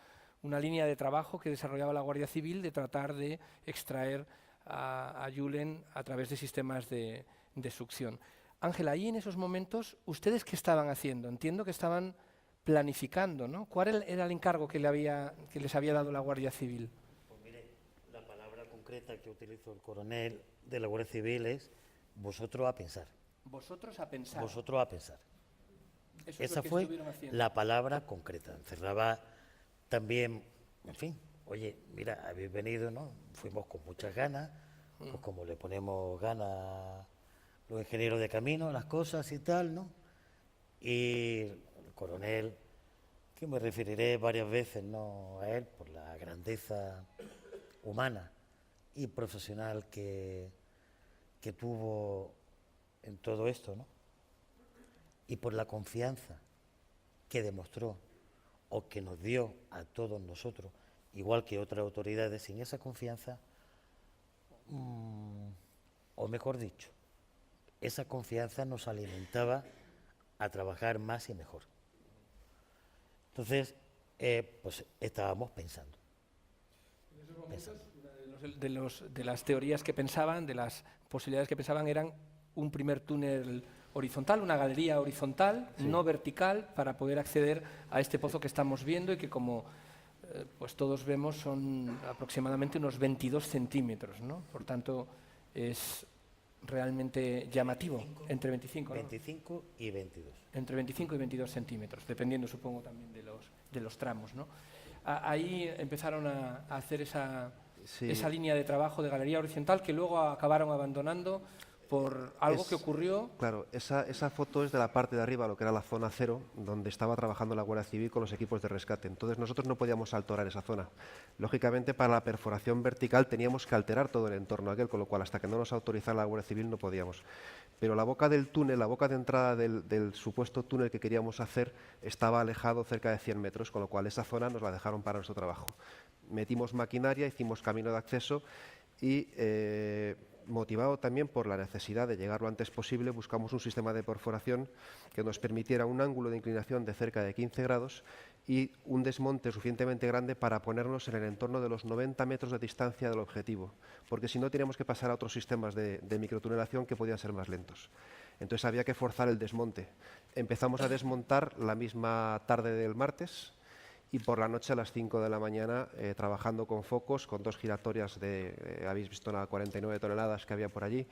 línea de trabajo que desarrollaba la Guardia Civil de tratar de extraer a Julen a través de sistemas de succión. Ángel, ahí en esos momentos, ¿ustedes qué estaban haciendo? Entiendo que estaban planificando, ¿no? ¿Cuál era el encargo que les había dado la Guardia Civil? Pues mire, la palabra concreta que utilizó el coronel de la Guardia Civil es vosotros a pensar. Vosotros a pensar. Vosotros a pensar. Eso Esa fue la palabra concreta. Encerraba también, en fin, oye, mira, habéis venido, ¿no? Fuimos con muchas ganas, pues como le ponemos ganas a los ingenieros de camino, las cosas y tal, ¿no? Y el coronel, que me referiré varias veces, ¿no?, a él, por la grandeza humana y profesional que tuvo en todo esto, ¿no? Y por la confianza que demostró o que nos dio a todos nosotros, igual que otras autoridades, sin esa confianza, o mejor dicho, esa confianza nos alimentaba a trabajar más y mejor. Entonces, pues estábamos pensando. En esos momentos, de las teorías que pensaban, de las posibilidades que pensaban, eran un primer túnel horizontal, una galería horizontal, sí, no vertical, para poder acceder a este pozo que estamos viendo y que, como pues todos vemos son aproximadamente unos 22 centímetros, ¿no? Por tanto, es realmente llamativo, entre 25, ¿no? 25 y 22. Entre 25 y 22 centímetros, dependiendo, supongo, también de los tramos, ¿no? Ahí empezaron a hacer esa línea de trabajo de galería horizontal que luego acabaron abandonando por algo que ocurrió. Claro, esa foto es de la parte de arriba, lo que era la zona cero, donde estaba trabajando la Guardia Civil con los equipos de rescate. Entonces nosotros no podíamos alterar esa zona. Lógicamente, para la perforación vertical teníamos que alterar todo el entorno aquel, con lo cual hasta que no nos autorizara la Guardia Civil no podíamos. Pero la boca del túnel, la boca de entrada del supuesto túnel que queríamos hacer estaba alejado cerca de 100 metros, con lo cual esa zona nos la dejaron para nuestro trabajo. Metimos maquinaria, hicimos camino de acceso y, motivado también por la necesidad de llegar lo antes posible, buscamos un sistema de perforación que nos permitiera un ángulo de inclinación de cerca de 15 grados y un desmonte suficientemente grande para ponernos en el entorno de los 90 metros de distancia del objetivo, porque si no teníamos que pasar a otros sistemas de microtunelación que podían ser más lentos. Entonces había que forzar el desmonte. Empezamos a desmontar la misma tarde del martes y por la noche a las 5 de la mañana, trabajando con focos, con 2 giratorias habéis visto las 49 toneladas que había por allí,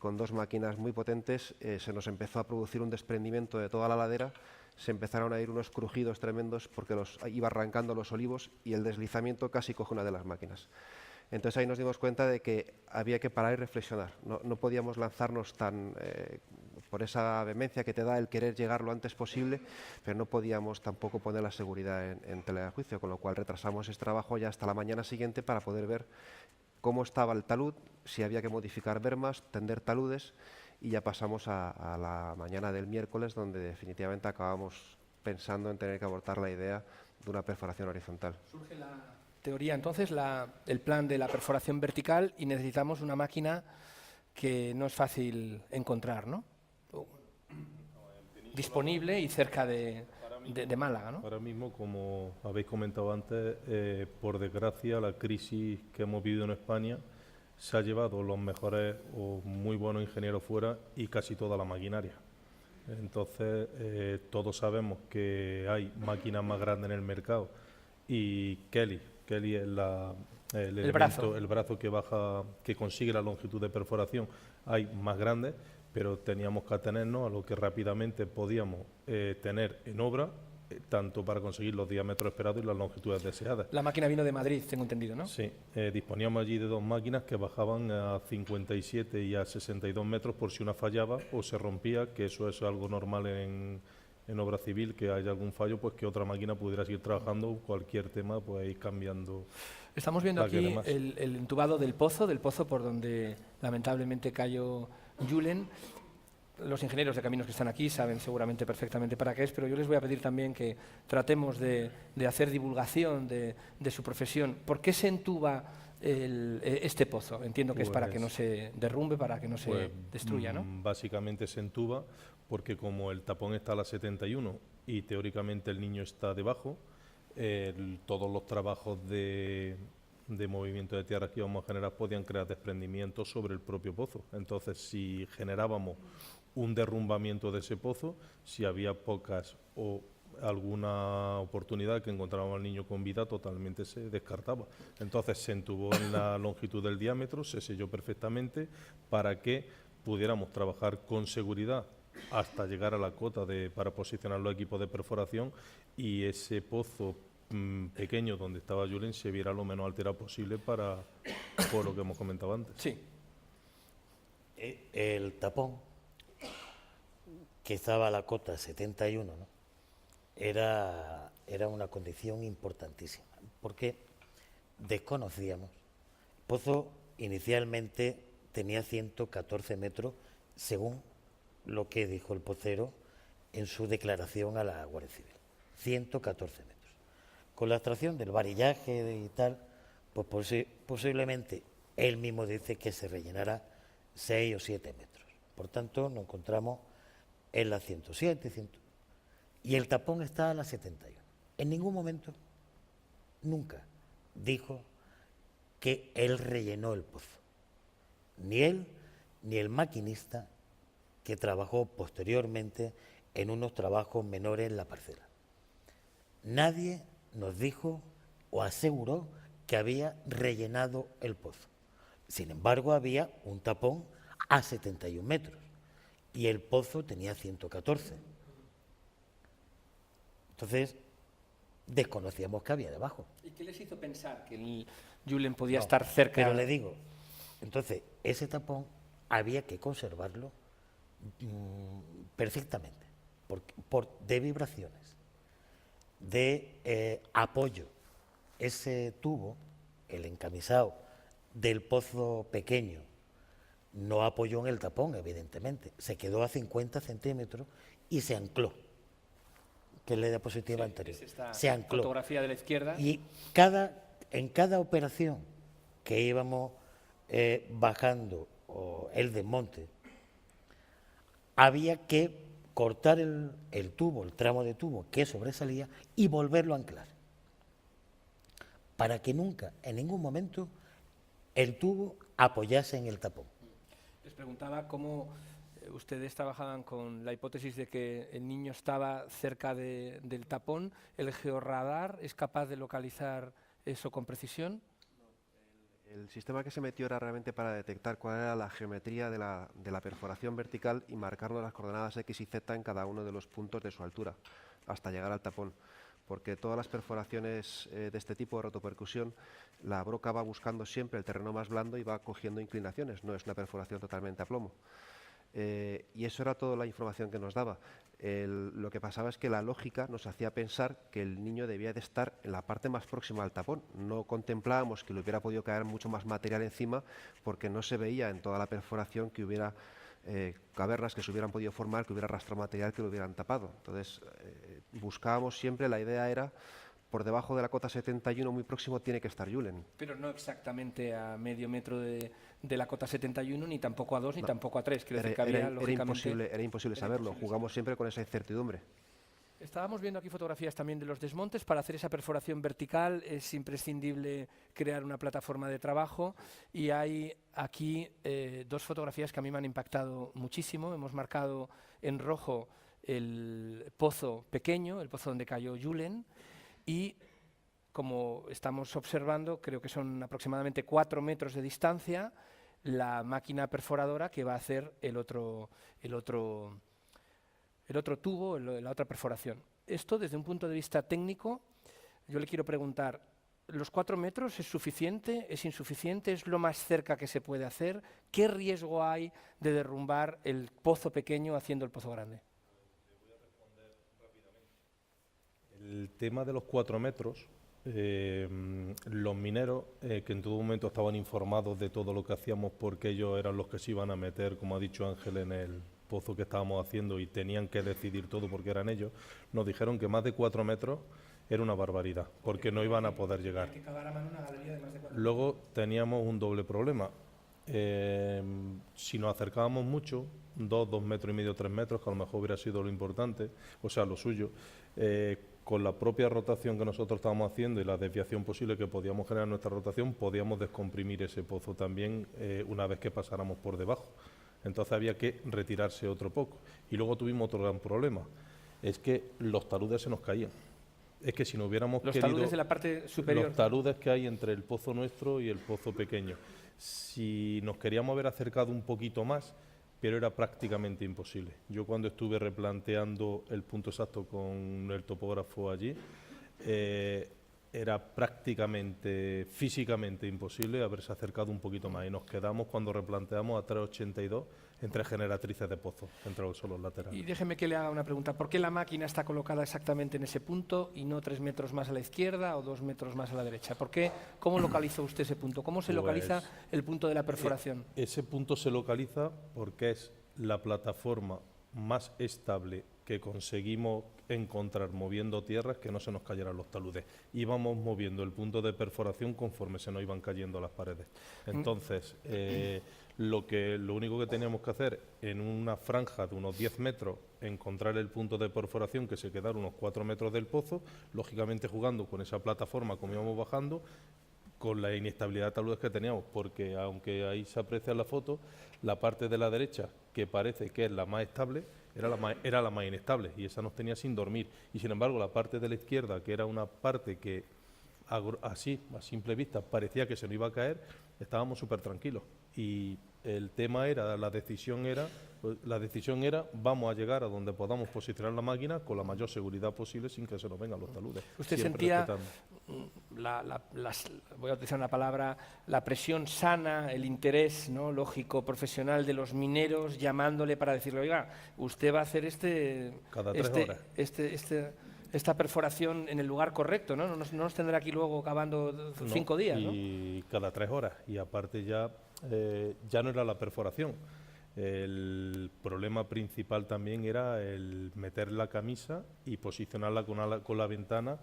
con 2 máquinas muy potentes, se nos empezó a producir un desprendimiento de toda la ladera, se empezaron a ir unos crujidos tremendos porque iba arrancando los olivos y el deslizamiento casi coge una de las máquinas. Entonces ahí nos dimos cuenta de que había que parar y reflexionar, no podíamos lanzarnos por esa vehemencia que te da el querer llegar lo antes posible, pero no podíamos tampoco poner la seguridad en tela de juicio, con lo cual retrasamos ese trabajo ya hasta la mañana siguiente para poder ver cómo estaba el talud, si había que modificar bermas, tender taludes, y ya pasamos a la mañana del miércoles, donde definitivamente acabamos pensando en tener que abortar la idea de una perforación horizontal. Surge la teoría, entonces, el plan de la perforación vertical y necesitamos una máquina que no es fácil encontrar, ¿no? Disponible y cerca de Málaga, ¿no? Ahora mismo, como habéis comentado antes, por desgracia, la crisis que hemos vivido en España se ha llevado los mejores o muy buenos ingenieros fuera y casi toda la maquinaria. Entonces, todos sabemos que hay máquinas más grandes en el mercado y Kelly es el brazo que consigue la longitud de perforación, hay más grandes, pero teníamos que atenernos a lo que rápidamente podíamos tener en obra, tanto para conseguir los diámetros esperados y las longitudes deseadas. La máquina vino de Madrid, tengo entendido, ¿no? Sí, disponíamos allí de 2 máquinas que bajaban a 57 y a 62 metros por si una fallaba o se rompía, que eso es algo normal en obra civil, que haya algún fallo, pues que otra máquina pudiera seguir trabajando, cualquier tema, pues ir cambiando. Estamos viendo aquí el entubado del pozo por donde lamentablemente cayó Julen. Los ingenieros de caminos que están aquí saben seguramente perfectamente para qué es, pero yo les voy a pedir también que tratemos de hacer divulgación de su profesión. ¿Por qué se entuba este pozo? Entiendo que es para que no se derrumbe, para que no se destruya, ¿no? Básicamente se entuba porque como el tapón está a la 71 y teóricamente el niño está debajo, todos los trabajos de movimiento de tierra que íbamos a generar podían crear desprendimientos sobre el propio pozo. Entonces, si generábamos un derrumbamiento de ese pozo, si había pocas o alguna oportunidad que encontrábamos al niño con vida, totalmente se descartaba. Entonces se entubó en la longitud del diámetro, se selló perfectamente para que pudiéramos trabajar con seguridad hasta llegar a la cota para posicionar los equipos de perforación y ese pozo pequeño donde estaba Julen se viera lo menos alterado posible por lo que hemos comentado antes. Sí. El tapón, que estaba a la cota 71, ¿no? Era una condición importantísima, porque desconocíamos. El pozo inicialmente tenía 114 metros, según lo que dijo el pocero en su declaración a la Guardia Civil. 114 metros. Con la extracción del varillaje y tal, pues posiblemente él mismo dice que se rellenará 6 o 7 metros. Por tanto, nos encontramos en la 107, 100, y el tapón está a la 71. En ningún momento, nunca, dijo que él rellenó el pozo. Ni él, ni el maquinista que trabajó posteriormente en unos trabajos menores en la parcela. Nadie nos dijo o aseguró que había rellenado el pozo. Sin embargo, había un tapón a 71 metros y el pozo tenía 114. Entonces, desconocíamos que había debajo. ¿Y qué les hizo pensar que el Julen podía estar cerca? Pero le digo, entonces, ese tapón había que conservarlo perfectamente, de vibraciones, de apoyo. Ese tubo, el encamisado del pozo pequeño, no apoyó en el tapón, evidentemente. Se quedó a 50 centímetros y se ancló, que es la diapositiva anterior. Se ancló. Fotografía de la izquierda. Y en cada operación que íbamos bajando el desmonte, había que cortar el tubo, el tramo de tubo que sobresalía y volverlo a anclar, para que nunca, en ningún momento, el tubo apoyase en el tapón. Les preguntaba cómo ustedes trabajaban con la hipótesis de que el niño estaba cerca del tapón. ¿El georradar es capaz de localizar eso con precisión? El sistema que se metió era realmente para detectar cuál era la geometría de la perforación vertical y marcarnos las coordenadas X y Z en cada uno de los puntos de su altura, hasta llegar al tapón. Porque todas las perforaciones de este tipo de rotopercusión, la broca va buscando siempre el terreno más blando y va cogiendo inclinaciones, no es una perforación totalmente a plomo. Y eso era toda la información que nos daba. Lo que pasaba es que la lógica nos hacía pensar que el niño debía de estar en la parte más próxima al tapón. No contemplábamos que le hubiera podido caer mucho más material encima, porque no se veía en toda la perforación que hubiera cavernas que se hubieran podido formar, que hubiera arrastrado material que lo hubieran tapado. Entonces, buscábamos siempre, la idea era, por debajo de la cota 71, muy próximo, tiene que estar Julen. Pero no exactamente a medio metro de la cota 71, ni tampoco a 2, ni tampoco a 3. Era imposible saberlo. Jugamos siempre con esa incertidumbre. Estábamos viendo aquí fotografías también de los desmontes. Para hacer esa perforación vertical es imprescindible crear una plataforma de trabajo, y hay aquí dos fotografías que a mí me han impactado muchísimo. Hemos marcado en rojo el pozo pequeño, el pozo donde cayó Julen, y como estamos observando, creo que son aproximadamente 4 metros de distancia, la máquina perforadora que va a hacer el otro tubo, la otra perforación. Esto, desde un punto de vista técnico, yo le quiero preguntar, ¿los 4 metros es suficiente? ¿Es insuficiente? ¿Es lo más cerca que se puede hacer? ¿Qué riesgo hay de derrumbar el pozo pequeño haciendo el pozo grande? El tema de los 4 metros, los mineros, que en todo momento estaban informados de todo lo que hacíamos, porque ellos eran los que se iban a meter, como ha dicho Ángel, en el pozo que estábamos haciendo, y tenían que decidir todo porque eran ellos, nos dijeron que más de 4 metros era una barbaridad, porque no iban a poder llegar. Luego teníamos un doble problema. Si nos acercábamos mucho, 2 metros y medio, 3 metros, que a lo mejor hubiera sido lo importante, o sea, lo suyo, con la propia rotación que nosotros estábamos haciendo y la desviación posible que podíamos generar en nuestra rotación, podíamos descomprimir ese pozo también una vez que pasáramos por debajo. Entonces había que retirarse otro poco. Y luego tuvimos otro gran problema, es que los taludes se nos caían. Es que si no hubiéramos los querido... Los taludes de la parte superior. Los taludes que hay entre el pozo nuestro y el pozo pequeño. Si nos queríamos haber acercado un poquito más, pero era prácticamente imposible. Yo cuando estuve replanteando el punto exacto con el topógrafo allí, era prácticamente, físicamente imposible haberse acercado un poquito más, y nos quedamos cuando replanteamos a 3,82 entre generatrices de pozos, entre los solos laterales. Y déjeme que le haga una pregunta. ¿Por qué la máquina está colocada exactamente en ese punto y no 3 metros más a la izquierda o 2 metros más a la derecha? ¿Por qué? ¿Cómo localizó usted ese punto? ¿Cómo se localiza el punto de la perforación? Ese punto se localiza porque es la plataforma más estable que conseguimos encontrar moviendo tierras, que no se nos cayeran los taludes. Íbamos moviendo el punto de perforación conforme se nos iban cayendo las paredes. Entonces, lo único que teníamos que hacer en una franja de unos 10 metros, encontrar el punto de perforación que se quedara unos 4 metros del pozo, lógicamente jugando con esa plataforma como íbamos bajando, con la inestabilidad de taludes que teníamos, porque aunque ahí se aprecia en la foto, la parte de la derecha, que parece que es la más estable, era la más inestable, y esa nos tenía sin dormir. Y sin embargo, la parte de la izquierda, que era una parte que así, a simple vista, parecía que se nos iba a caer, estábamos súper tranquilos. Y el tema era, la decisión era, vamos a llegar a donde podamos posicionar la máquina con la mayor seguridad posible sin que se nos vengan los taludes. ¿Usted siempre sentía, respetando. voy a utilizar una palabra, la presión sana, el interés, ¿no?, lógico, profesional de los mineros llamándole para decirle, oiga, usted va a hacer Cada 3 horas. esta perforación en el lugar correcto, ¿no? No nos tendrá aquí luego cavando 5 días, ¿no? Y cada 3 horas. Y aparte ya no era la perforación. El problema principal también era el meter la camisa y posicionarla con la ventana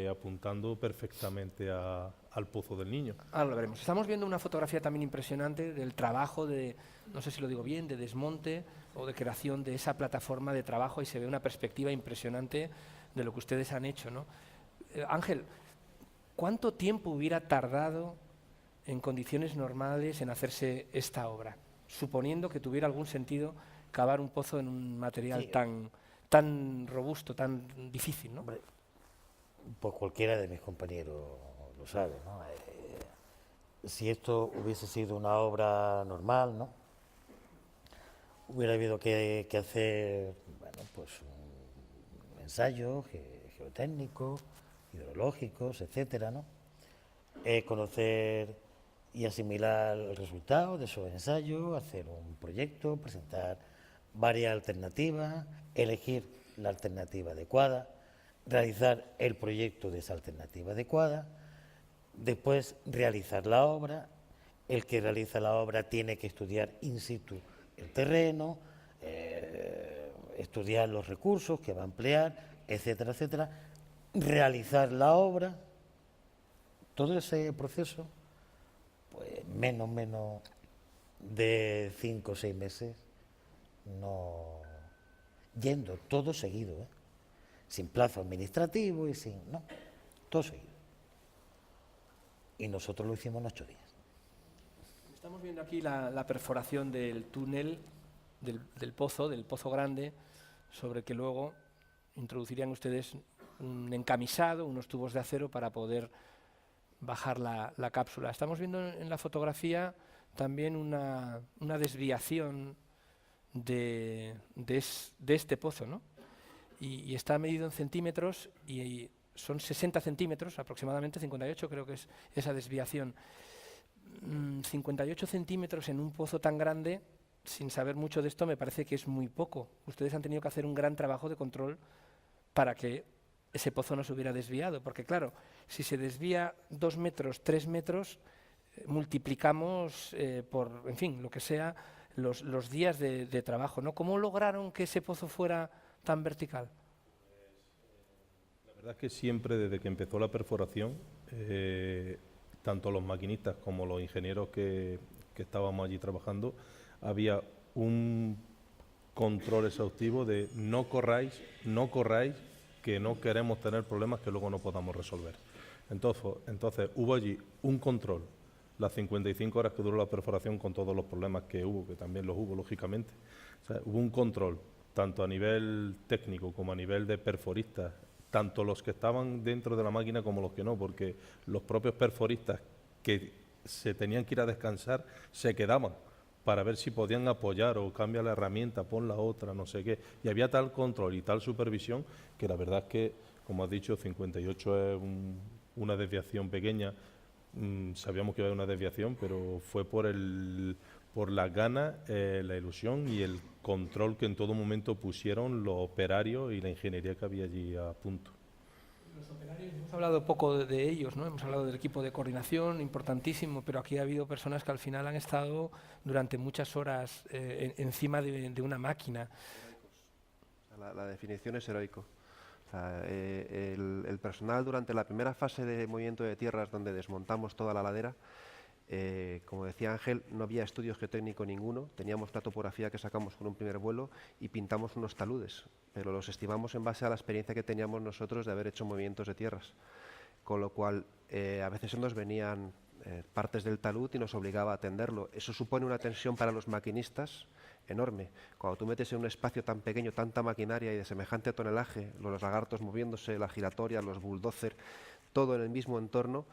apuntando perfectamente al pozo del niño. Ahora lo veremos. Estamos viendo una fotografía también impresionante del trabajo de, no sé si lo digo bien, de desmonte o de creación de esa plataforma de trabajo, y se ve una perspectiva impresionante de lo que ustedes han hecho, ¿no? Ángel, ¿cuánto tiempo hubiera tardado en condiciones normales en hacerse esta obra, suponiendo que tuviera algún sentido cavar un pozo en un material tan robusto, tan difícil, ¿no? Hombre, pues cualquiera de mis compañeros lo sabe, ¿no? Si esto hubiese sido una obra normal, ¿no?, hubiera habido que hacer, bueno, pues un ensayo geotécnico, hidrológicos, etcétera, ¿no? Conocer y asimilar el resultado de esos ensayos, hacer un proyecto, presentar varias alternativas, elegir la alternativa adecuada, realizar el proyecto de esa alternativa adecuada, después realizar la obra. El que realiza la obra tiene que estudiar in situ el terreno, estudiar los recursos que va a emplear, etcétera, etcétera, realizar la obra. Todo ese proceso, pues menos de 5 o 6 meses, no yendo todo seguido, sin plazo administrativo y no, todo seguido. Y nosotros lo hicimos en 8 días. Estamos viendo aquí la perforación del túnel, del pozo grande, sobre que luego introducirían ustedes un encamisado, unos tubos de acero para poder bajar la cápsula. Estamos viendo en la fotografía también una desviación de este pozo, ¿no? Y está medido en centímetros y son 60 centímetros, aproximadamente 58 creo que es esa desviación. 58 centímetros en un pozo tan grande, sin saber mucho de esto, me parece que es muy poco. Ustedes han tenido que hacer un gran trabajo de control para que ese pozo no se hubiera desviado, porque claro, si se desvía 2 metros, 3 metros, multiplicamos por, en fin, lo que sea, los días de trabajo, ¿no? ¿Cómo lograron que ese pozo fuera tan vertical? La verdad es que siempre, desde que empezó la perforación, tanto los maquinistas como los ingenieros que estábamos allí trabajando, había un control exhaustivo de no corráis, que no queremos tener problemas que luego no podamos resolver. Entonces hubo allí un control, las 55 horas que duró la perforación, con todos los problemas que hubo, que también los hubo, lógicamente. O sea, hubo un control, tanto a nivel técnico como a nivel de perforistas, tanto los que estaban dentro de la máquina como los que no, porque los propios perforistas que se tenían que ir a descansar se quedaban para ver si podían apoyar o cambia la herramienta, pon la otra, no sé qué. Y había tal control y tal supervisión que la verdad es que, como has dicho, 58 es una desviación pequeña. Sabíamos que iba a haber una desviación, pero fue por la gana, la ilusión y el control que en todo momento pusieron los operarios y la ingeniería que había allí a punto. Los operarios, hemos hablado poco de ellos, ¿no? Hemos hablado del equipo de coordinación, importantísimo, pero aquí ha habido personas que al final han estado durante muchas horas encima de una máquina. La definición es heroico. O sea, el personal durante la primera fase de movimiento de tierras, donde desmontamos toda la ladera, como decía Ángel, no había estudio geotécnico ninguno, teníamos la topografía que sacamos con un primer vuelo y pintamos unos taludes, pero los estimamos en base a la experiencia que teníamos nosotros de haber hecho movimientos de tierras, con lo cual a veces nos venían partes del talud y nos obligaba a atenderlo. Eso supone una tensión para los maquinistas enorme. Cuando tú metes en un espacio tan pequeño tanta maquinaria y de semejante tonelaje, los lagartos moviéndose, la giratoria, los bulldozers, todo en el mismo entorno.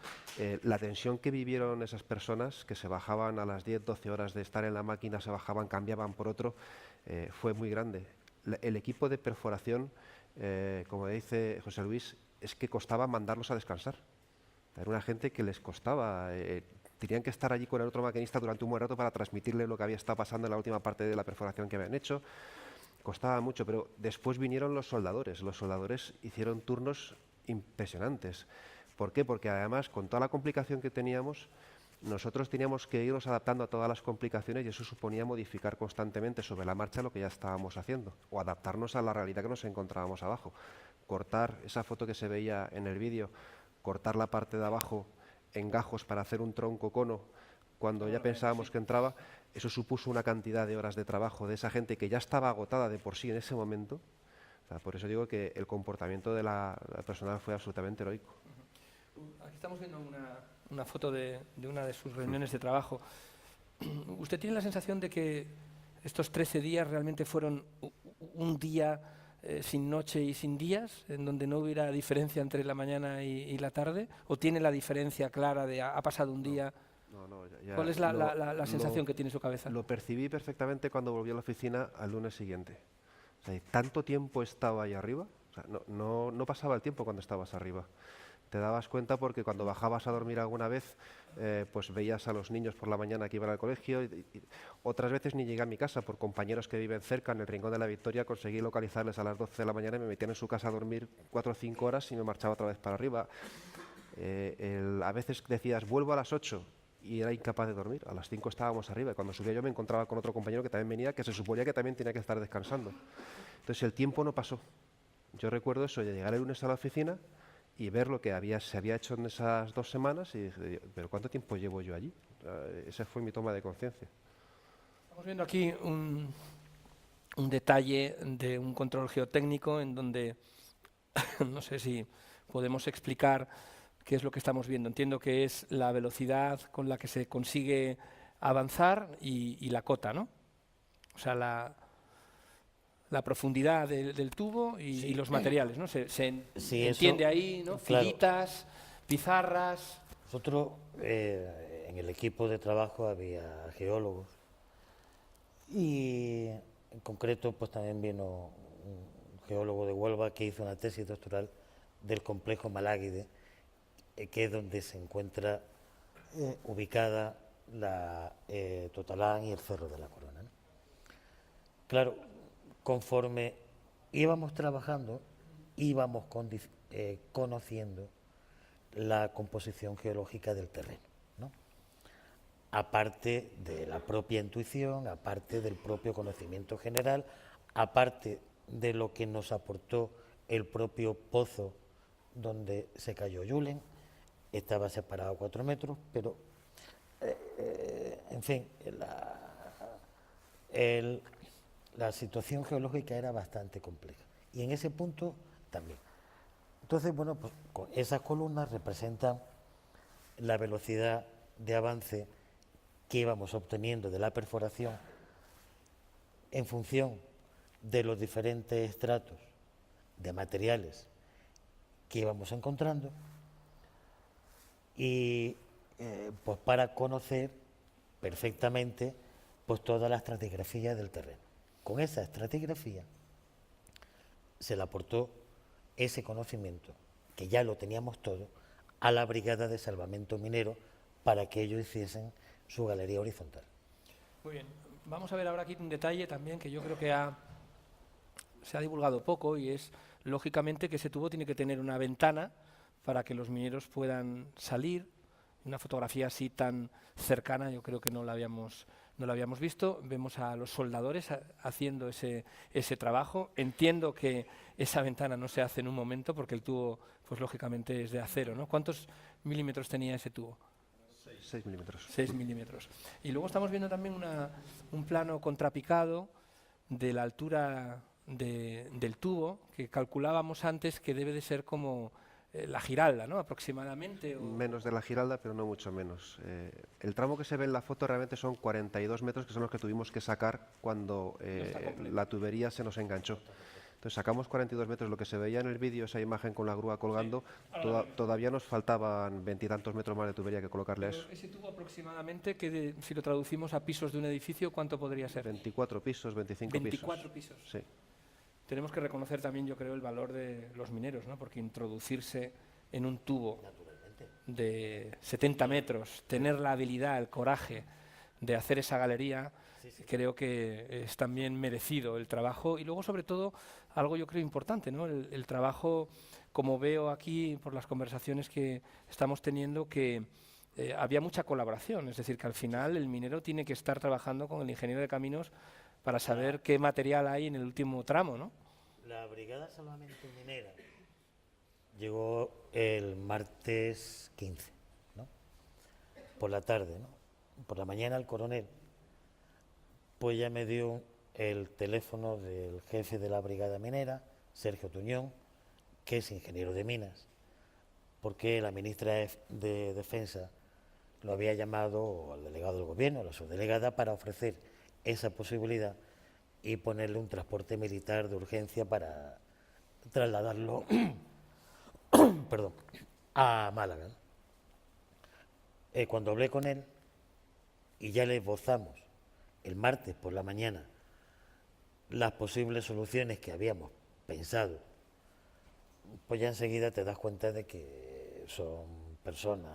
La tensión que vivieron esas personas, que se bajaban a las 10, 12 horas de estar en la máquina, se bajaban, cambiaban por otro, fue muy grande. El equipo de perforación, como dice José Luis, es que costaba mandarlos a descansar. Era una gente que les costaba, tenían que estar allí con el otro maquinista durante un buen rato para transmitirle lo que había estado pasando en la última parte de la perforación que habían hecho. Costaba mucho, pero después vinieron los soldadores. Los soldadores hicieron turnos impresionantes. ¿Por qué? Porque además, con toda la complicación que teníamos, nosotros teníamos que irnos adaptando a todas las complicaciones y eso suponía modificar constantemente sobre la marcha lo que ya estábamos haciendo o adaptarnos a la realidad que nos encontrábamos abajo. Cortar esa foto que se veía en el vídeo, cortar la parte de abajo en gajos para hacer un tronco cono cuando ya pensábamos que entraba, eso supuso una cantidad de horas de trabajo de esa gente que ya estaba agotada de por sí en ese momento. O sea, por eso digo que el comportamiento de la personal fue absolutamente heroico. Aquí estamos viendo una foto de una de sus reuniones de trabajo. ¿Usted tiene la sensación de que estos 13 días realmente fueron un día sin noche y sin días, en donde no hubiera diferencia entre la mañana y la tarde? ¿O tiene la diferencia clara de ha pasado un día? No, ¿Cuál es la sensación que tiene en su cabeza? Lo percibí perfectamente cuando volví a la oficina al lunes siguiente. O sea, tanto tiempo estaba ahí arriba, o sea, no pasaba el tiempo cuando estabas arriba. Te dabas cuenta porque cuando bajabas a dormir alguna vez, pues veías a los niños por la mañana que iban al colegio. Y otras veces ni llegué a mi casa por compañeros que viven cerca, en el Rincón de la Victoria, conseguí localizarles a las 12 de la mañana y me metían en su casa a dormir 4 o 5 horas y me marchaba otra vez para arriba. A veces decías, vuelvo a las 8 y era incapaz de dormir. A las 5 estábamos arriba y cuando subía yo me encontraba con otro compañero que también venía, que se suponía que también tenía que estar descansando. Entonces el tiempo no pasó. Yo recuerdo eso, de llegar el lunes a la oficina y ver lo que se había hecho en esas 2 semanas y dije, ¿pero cuánto tiempo llevo yo allí? Esa fue mi toma de conciencia. Estamos viendo aquí un detalle de un control geotécnico en donde no sé si podemos explicar qué es lo que estamos viendo. Entiendo que es la velocidad con la que se consigue avanzar y la cota, ¿no? O sea, la profundidad del tubo y los materiales, ¿no? Se entiende eso, ahí, ¿no? Claro. Filitas, pizarras. Nosotros, en el equipo de trabajo había geólogos y en concreto pues también vino un geólogo de Huelva que hizo una tesis doctoral del complejo Maláguide, que es donde se encuentra ubicada la Totalán y el Cerro de la Corona, ¿no? Claro, conforme íbamos trabajando, íbamos conociendo la composición geológica del terreno, ¿no? Aparte de la propia intuición, aparte del propio conocimiento general, aparte de lo que nos aportó el propio pozo donde se cayó Julen, estaba separado a 4 metros, pero en fin, la situación geológica era bastante compleja y en ese punto también. Entonces, bueno, pues con esas columnas representan la velocidad de avance que íbamos obteniendo de la perforación en función de los diferentes estratos de materiales que íbamos encontrando y pues para conocer perfectamente pues toda la estratigrafía del terreno. Con esa estratigrafía se le aportó ese conocimiento, que ya lo teníamos todo, a la Brigada de Salvamento Minero para que ellos hiciesen su galería horizontal. Muy bien, vamos a ver ahora aquí un detalle también que yo creo que se ha divulgado poco y es, lógicamente, que ese tubo tiene que tener una ventana para que los mineros puedan salir. Una fotografía así tan cercana yo creo que no la habíamos visto. Vemos a los soldadores haciendo ese trabajo. Entiendo que esa ventana no se hace en un momento porque el tubo, pues lógicamente, es de acero, ¿no? ¿Cuántos milímetros tenía ese tubo? 6 milímetros. 6 milímetros. Y luego estamos viendo también un plano contrapicado de la altura del tubo, que calculábamos antes que debe de ser como la Giralda, ¿no? Aproximadamente. Menos de la Giralda, pero no mucho menos. El tramo que se ve en la foto realmente son 42 metros, que son los que tuvimos que sacar cuando la tubería se nos enganchó. Entonces sacamos 42 metros, lo que se veía en el vídeo, esa imagen con la grúa colgando, todavía nos faltaban 20 y tantos metros más de tubería que colocarle a eso. Ese tubo aproximadamente, si lo traducimos a pisos de un edificio, ¿cuánto podría ser? 24 pisos, 25 24 pisos. pisos. Sí. Tenemos que reconocer también, yo creo, el valor de los mineros, ¿no? Porque introducirse en un tubo de 70 metros, tener la habilidad, el coraje de hacer esa galería, creo que es también merecido el trabajo. Y luego, sobre todo, algo yo creo importante, ¿no? El trabajo, como veo aquí por las conversaciones que estamos teniendo, que había mucha colaboración. Es decir, que al final el minero tiene que estar trabajando con el ingeniero de caminos para saber qué material hay en el último tramo, ¿no? La brigada salvamento minera llegó el martes 15, ¿no? Por la tarde, ¿no? Por la mañana el coronel pues ya me dio el teléfono del jefe de la brigada minera, Sergio Tuñón, que es ingeniero de minas, porque la ministra de Defensa lo había llamado al delegado del gobierno, a la subdelegada, para ofrecer esa posibilidad y ponerle un transporte militar de urgencia para trasladarlo perdón, a Málaga. Cuando hablé con él y ya le esbozamos el martes por la mañana las posibles soluciones que habíamos pensado, pues ya enseguida te das cuenta de que son personas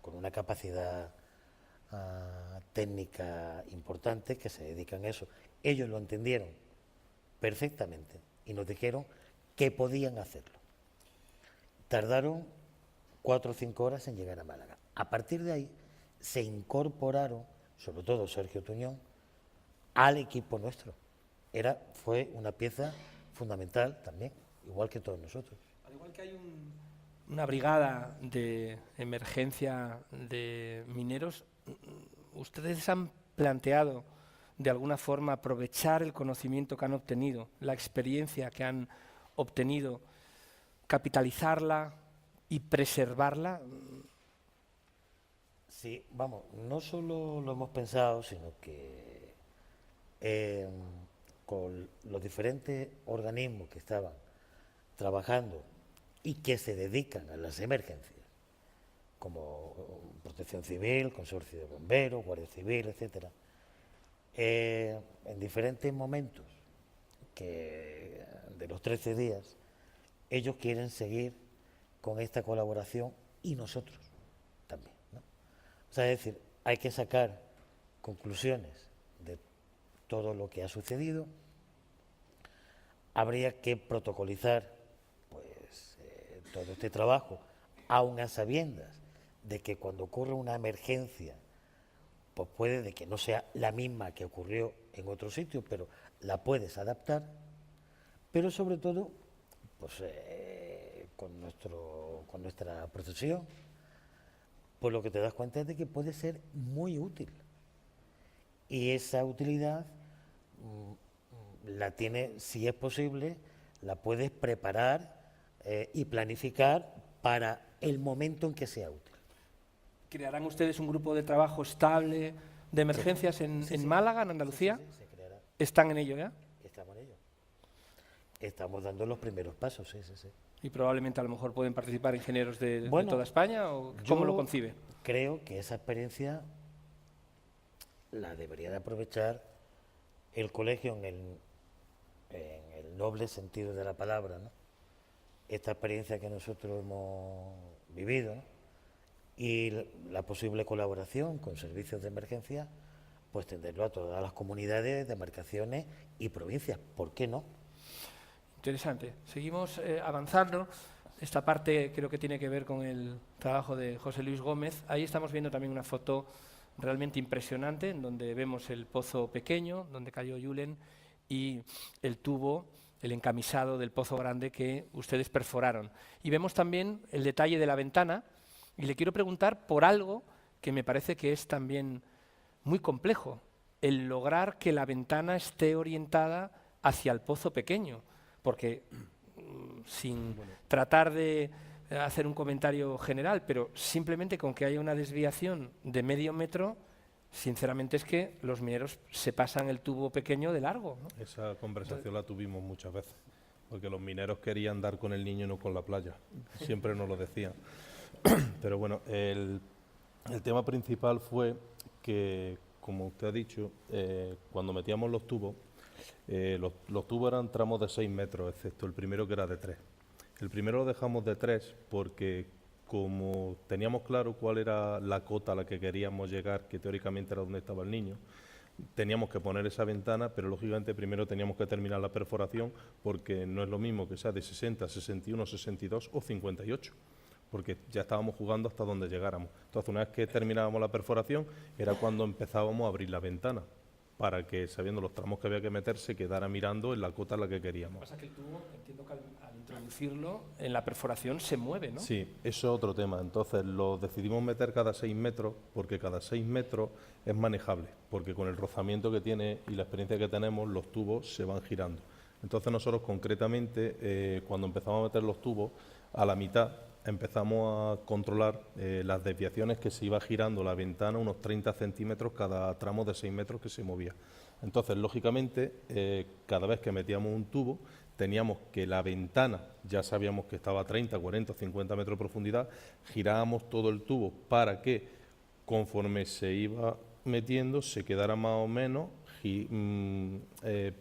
con una capacidad técnica importante que se dedican a eso. Ellos lo entendieron perfectamente y nos dijeron que podían hacerlo. Tardaron 4 o 5 horas en llegar a Málaga. A partir de ahí se incorporaron, sobre todo Sergio Tuñón, al equipo nuestro. Fue una pieza fundamental también, igual que todos nosotros. Al igual que hay una brigada de emergencia de mineros, ¿ustedes han planteado de alguna forma aprovechar el conocimiento que han obtenido, la experiencia que han obtenido, capitalizarla y preservarla? Sí, vamos, no solo lo hemos pensado, sino que con los diferentes organismos que estaban trabajando y que se dedican a las emergencias, como Protección Civil, Consorcio de Bomberos, Guardia Civil, etcétera, en diferentes momentos de los 13 días, ellos quieren seguir con esta colaboración y nosotros también, ¿no? O sea, es decir, hay que sacar conclusiones de todo lo que ha sucedido. Habría que protocolizar pues, todo este trabajo, aun a sabiendas de que cuando ocurre una emergencia, pues puede de que no sea la misma que ocurrió en otro sitio, pero la puedes adaptar, pero sobre todo pues, con nuestra profesión, pues lo que te das cuenta es de que puede ser muy útil. Y esa utilidad la tiene, si es posible, la puedes preparar y planificar para el momento en que sea útil. ¿Crearán ustedes un grupo de trabajo estable de emergencias en Málaga, en Andalucía? Sí, se creará. ¿Están en ello ya? Estamos en ello. Estamos dando los primeros pasos, sí. Y probablemente a lo mejor pueden participar ingenieros de Bueno, toda España, ¿o cómo lo concibe? Creo que esa experiencia la debería de aprovechar el colegio en el noble sentido de la palabra, ¿no? Esta experiencia que nosotros hemos vivido, ¿no? Y la posible colaboración con servicios de emergencia, pues tenderlo a todas las comunidades, demarcaciones y provincias. ¿Por qué no? Interesante. Seguimos avanzando. Esta parte creo que tiene que ver con el trabajo de José Luis Gómez. Ahí estamos viendo también una foto realmente impresionante, en donde vemos el pozo pequeño, donde cayó Julen, y el tubo, el encamisado del pozo grande que ustedes perforaron. Y vemos también el detalle de la ventana, y le quiero preguntar por algo que me parece que es también muy complejo, el lograr que la ventana esté orientada hacia el pozo pequeño, porque sin tratar de hacer un comentario general, pero simplemente con que haya una desviación de medio metro, sinceramente es que los mineros se pasan el tubo pequeño de largo, ¿no? Esa conversación la tuvimos muchas veces, porque los mineros querían dar con el niño y no con la playa, siempre nos lo decían. Pero bueno, el tema principal fue que, como usted ha dicho, cuando metíamos los tubos eran tramos de 6 metros, excepto el primero que era de 3. El primero lo dejamos de 3 porque, como teníamos claro cuál era la cota a la que queríamos llegar, que teóricamente era donde estaba el niño, teníamos que poner esa ventana, pero lógicamente primero teníamos que terminar la perforación, porque no es lo mismo que sea de 60, 61, 62 o 58, porque ya estábamos jugando hasta donde llegáramos. Entonces, una vez que terminábamos la perforación, era cuando empezábamos a abrir la ventana, para que, sabiendo los tramos que había que meter, se quedara mirando en la cota en la que queríamos. Lo que pasa es que el tubo, entiendo que al introducirlo en la perforación se mueve, ¿no? Sí, eso es otro tema. Entonces lo decidimos meter cada 6 metros, porque cada 6 metros es manejable, porque con el rozamiento que tiene y la experiencia que tenemos, los tubos se van girando. Entonces nosotros concretamente, cuando empezamos a meter los tubos, a la mitad empezamos a controlar las desviaciones, que se iba girando la ventana unos 30 centímetros cada tramo de 6 metros que se movía. Entonces, lógicamente, cada vez que metíamos un tubo, teníamos que la ventana, ya sabíamos que estaba a 30, 40, 50 metros de profundidad, girábamos todo el tubo para que, conforme se iba metiendo, se quedara más o menos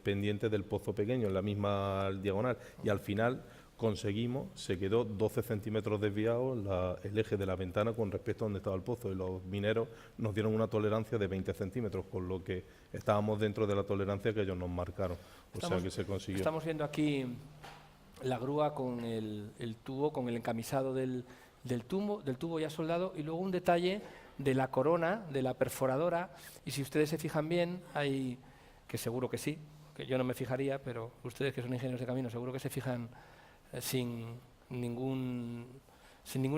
pendiente del pozo pequeño, en la misma diagonal, y al final conseguimos, se quedó 12 centímetros desviado el eje de la ventana con respecto a donde estaba el pozo, y los mineros nos dieron una tolerancia de 20 centímetros, con lo que estábamos dentro de la tolerancia que ellos nos marcaron, o sea que se consiguió. Estamos viendo aquí la grúa con el tubo, con el encamisado del tubo ya soldado, y luego un detalle de la corona, de la perforadora, y si ustedes se fijan bien, hay, que seguro que sí, que yo no me fijaría, pero ustedes que son ingenieros de camino seguro que se fijan sin ningún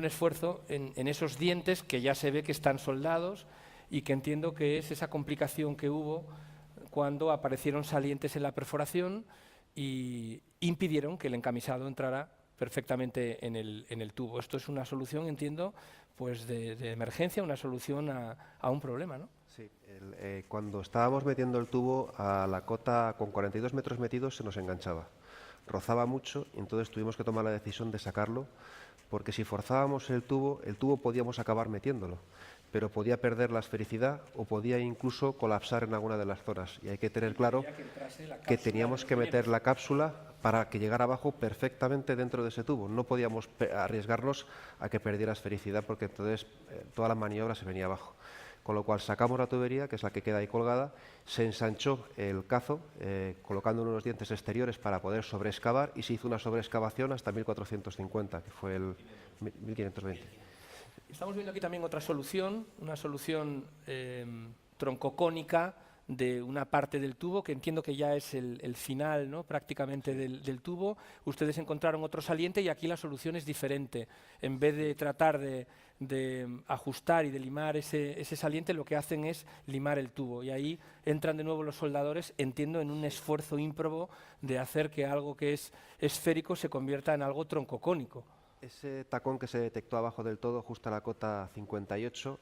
esfuerzo en esos dientes que ya se ve que están soldados, y que entiendo que es esa complicación que hubo cuando aparecieron salientes en la perforación y impidieron que el encamisado entrara perfectamente en el tubo. Esto es una solución, entiendo, pues de emergencia, una solución a un problema, ¿no? Sí, cuando estábamos metiendo el tubo, a la cota con 42 metros metidos se nos enganchaba. Rozaba mucho y entonces tuvimos que tomar la decisión de sacarlo, porque si forzábamos el tubo podíamos acabar metiéndolo, pero podía perder la esfericidad o podía incluso colapsar en alguna de las zonas. Y hay que tener claro que teníamos que meter la cápsula para que llegara abajo perfectamente dentro de ese tubo. No podíamos arriesgarnos a que perdiera esfericidad, porque entonces toda la maniobra se venía abajo. Con lo cual sacamos la tubería, que es la que queda ahí colgada, se ensanchó el cazo, colocando unos dientes exteriores para poder sobreexcavar, y se hizo una sobreexcavación hasta 1450, que fue el 1520. Estamos viendo aquí también otra solución, una solución troncocónica de una parte del tubo, que entiendo que ya es el final, ¿no?, prácticamente del tubo. Ustedes encontraron otro saliente y aquí la solución es diferente. En vez de tratar de ajustar y de limar ese saliente, lo que hacen es limar el tubo, y ahí entran de nuevo los soldadores, entiendo, en un esfuerzo ímprobo de hacer que algo que es esférico se convierta en algo troncocónico. Ese tacón que se detectó abajo del todo, justo a la cota 58,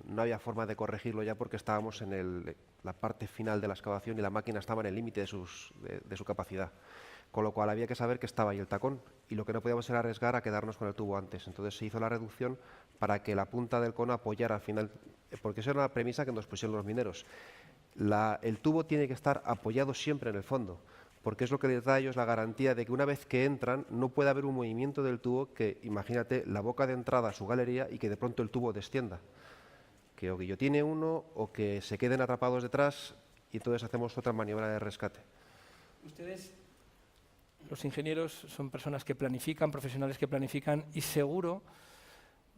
no había forma de corregirlo ya, porque estábamos en la parte final de la excavación y la máquina estaba en el límite de su capacidad. Con lo cual había que saber que estaba ahí el tacón, y lo que no podíamos era arriesgar a quedarnos con el tubo antes. Entonces se hizo la reducción para que la punta del cono apoyara al final, porque esa era una premisa que nos pusieron los mineros. El tubo tiene que estar apoyado siempre en el fondo, porque es lo que les da a ellos la garantía de que una vez que entran no puede haber un movimiento del tubo, que imagínate la boca de entrada a su galería y que de pronto el tubo descienda, que o guillotine uno o que se queden atrapados detrás, y entonces hacemos otra maniobra de rescate. Ustedes, los ingenieros, son personas que planifican, profesionales que planifican, y seguro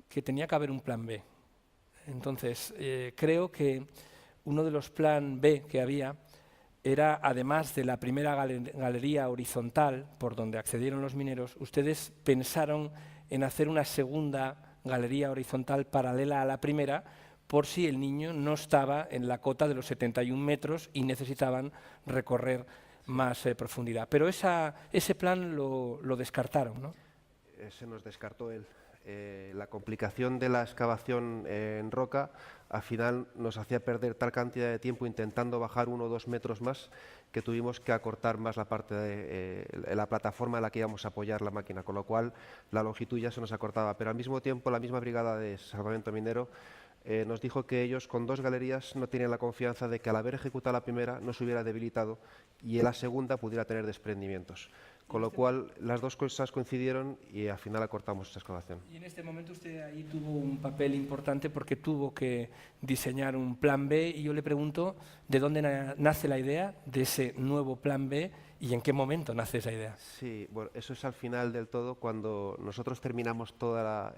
que tenía que haber un plan B. Entonces, creo que uno de los plan B que había era, además de la primera galería horizontal por donde accedieron los mineros, ustedes pensaron en hacer una segunda galería horizontal paralela a la primera, por si el niño no estaba en la cota de los 71 metros y necesitaban recorrer más profundidad. Pero ese plan lo descartaron, ¿no? Se nos descartó él. la complicación de la excavación en roca al final nos hacía perder tal cantidad de tiempo intentando bajar 1 o 2 metros más que tuvimos que acortar más la parte de la plataforma en la que íbamos a apoyar la máquina, con lo cual la longitud ya se nos acortaba. Pero al mismo tiempo la misma brigada de salvamento minero nos dijo que ellos con 2 galerías no tenían la confianza de que al haber ejecutado la primera no se hubiera debilitado y en la segunda pudiera tener desprendimientos. Con lo cual las 2 cosas coincidieron y al final acortamos esa excavación. Y en este momento usted ahí tuvo un papel importante porque tuvo que diseñar un plan B y yo le pregunto de dónde nace la idea de ese nuevo plan B y en qué momento nace esa idea. Sí, bueno, eso es al final del todo cuando nosotros terminamos toda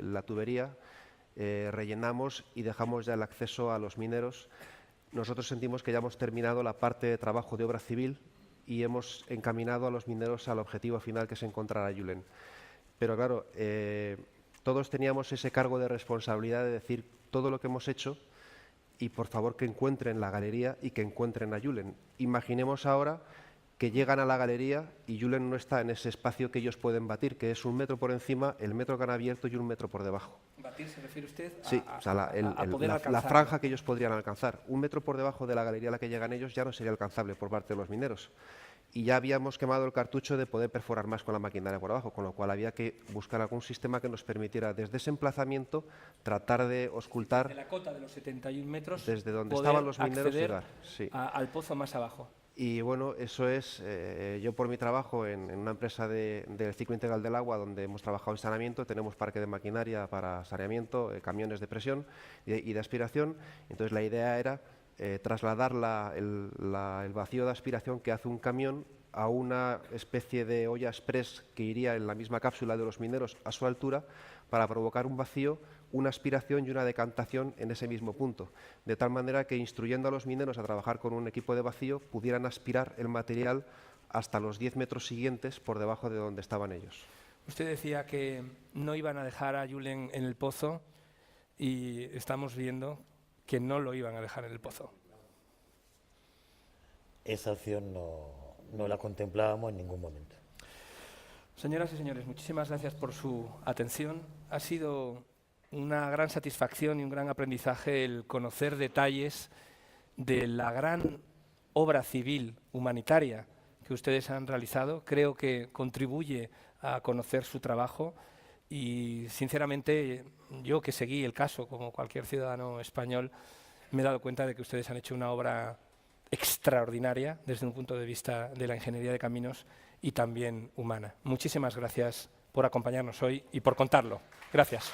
la tubería, rellenamos y dejamos ya el acceso a los mineros. Nosotros sentimos que ya hemos terminado la parte de trabajo de obra civil y hemos encaminado a los mineros al objetivo final, que es encontrar a Julen. Pero claro, todos teníamos ese cargo de responsabilidad de decir todo lo que hemos hecho y por favor que encuentren la galería y que encuentren a Julen. Imaginemos ahora que llegan a la galería y Julen no está en ese espacio que ellos pueden batir, que es 1 metro por encima, el metro que han abierto y 1 metro por debajo. ¿Batir se refiere usted a, sí, o sea, la franja que ellos podrían alcanzar. 1 metro por debajo de la galería a la que llegan ellos ya no sería alcanzable por parte de los mineros. Y ya habíamos quemado el cartucho de poder perforar más con la maquinaria por abajo, con lo cual había que buscar algún sistema que nos permitiera desde ese emplazamiento tratar de auscultar... De la cota de los 71 metros... Desde donde estaban los mineros llegar. Sí. Al pozo más abajo. Y bueno, eso es, yo por mi trabajo en una empresa del ciclo integral del agua, donde hemos trabajado en saneamiento, tenemos parque de maquinaria para saneamiento, camiones de presión y de aspiración. Entonces la idea era trasladar el vacío de aspiración que hace un camión a una especie de olla express que iría en la misma cápsula de los mineros a su altura para provocar un vacío, una aspiración y una decantación en ese mismo punto, de tal manera que instruyendo a los mineros a trabajar con un equipo de vacío pudieran aspirar el material hasta los 10 metros siguientes por debajo de donde estaban ellos. Usted decía que no iban a dejar a Julen en el pozo y estamos viendo que no lo iban a dejar en el pozo. Esa opción no la contemplábamos en ningún momento. Señoras y señores, muchísimas gracias por su atención. Ha sido una gran satisfacción y un gran aprendizaje el conocer detalles de la gran obra civil humanitaria que ustedes han realizado. Creo que contribuye a conocer su trabajo y, sinceramente, yo que seguí el caso como cualquier ciudadano español, me he dado cuenta de que ustedes han hecho una obra extraordinaria desde un punto de vista de la ingeniería de caminos y también humana. Muchísimas gracias por acompañarnos hoy y por contarlo. Gracias.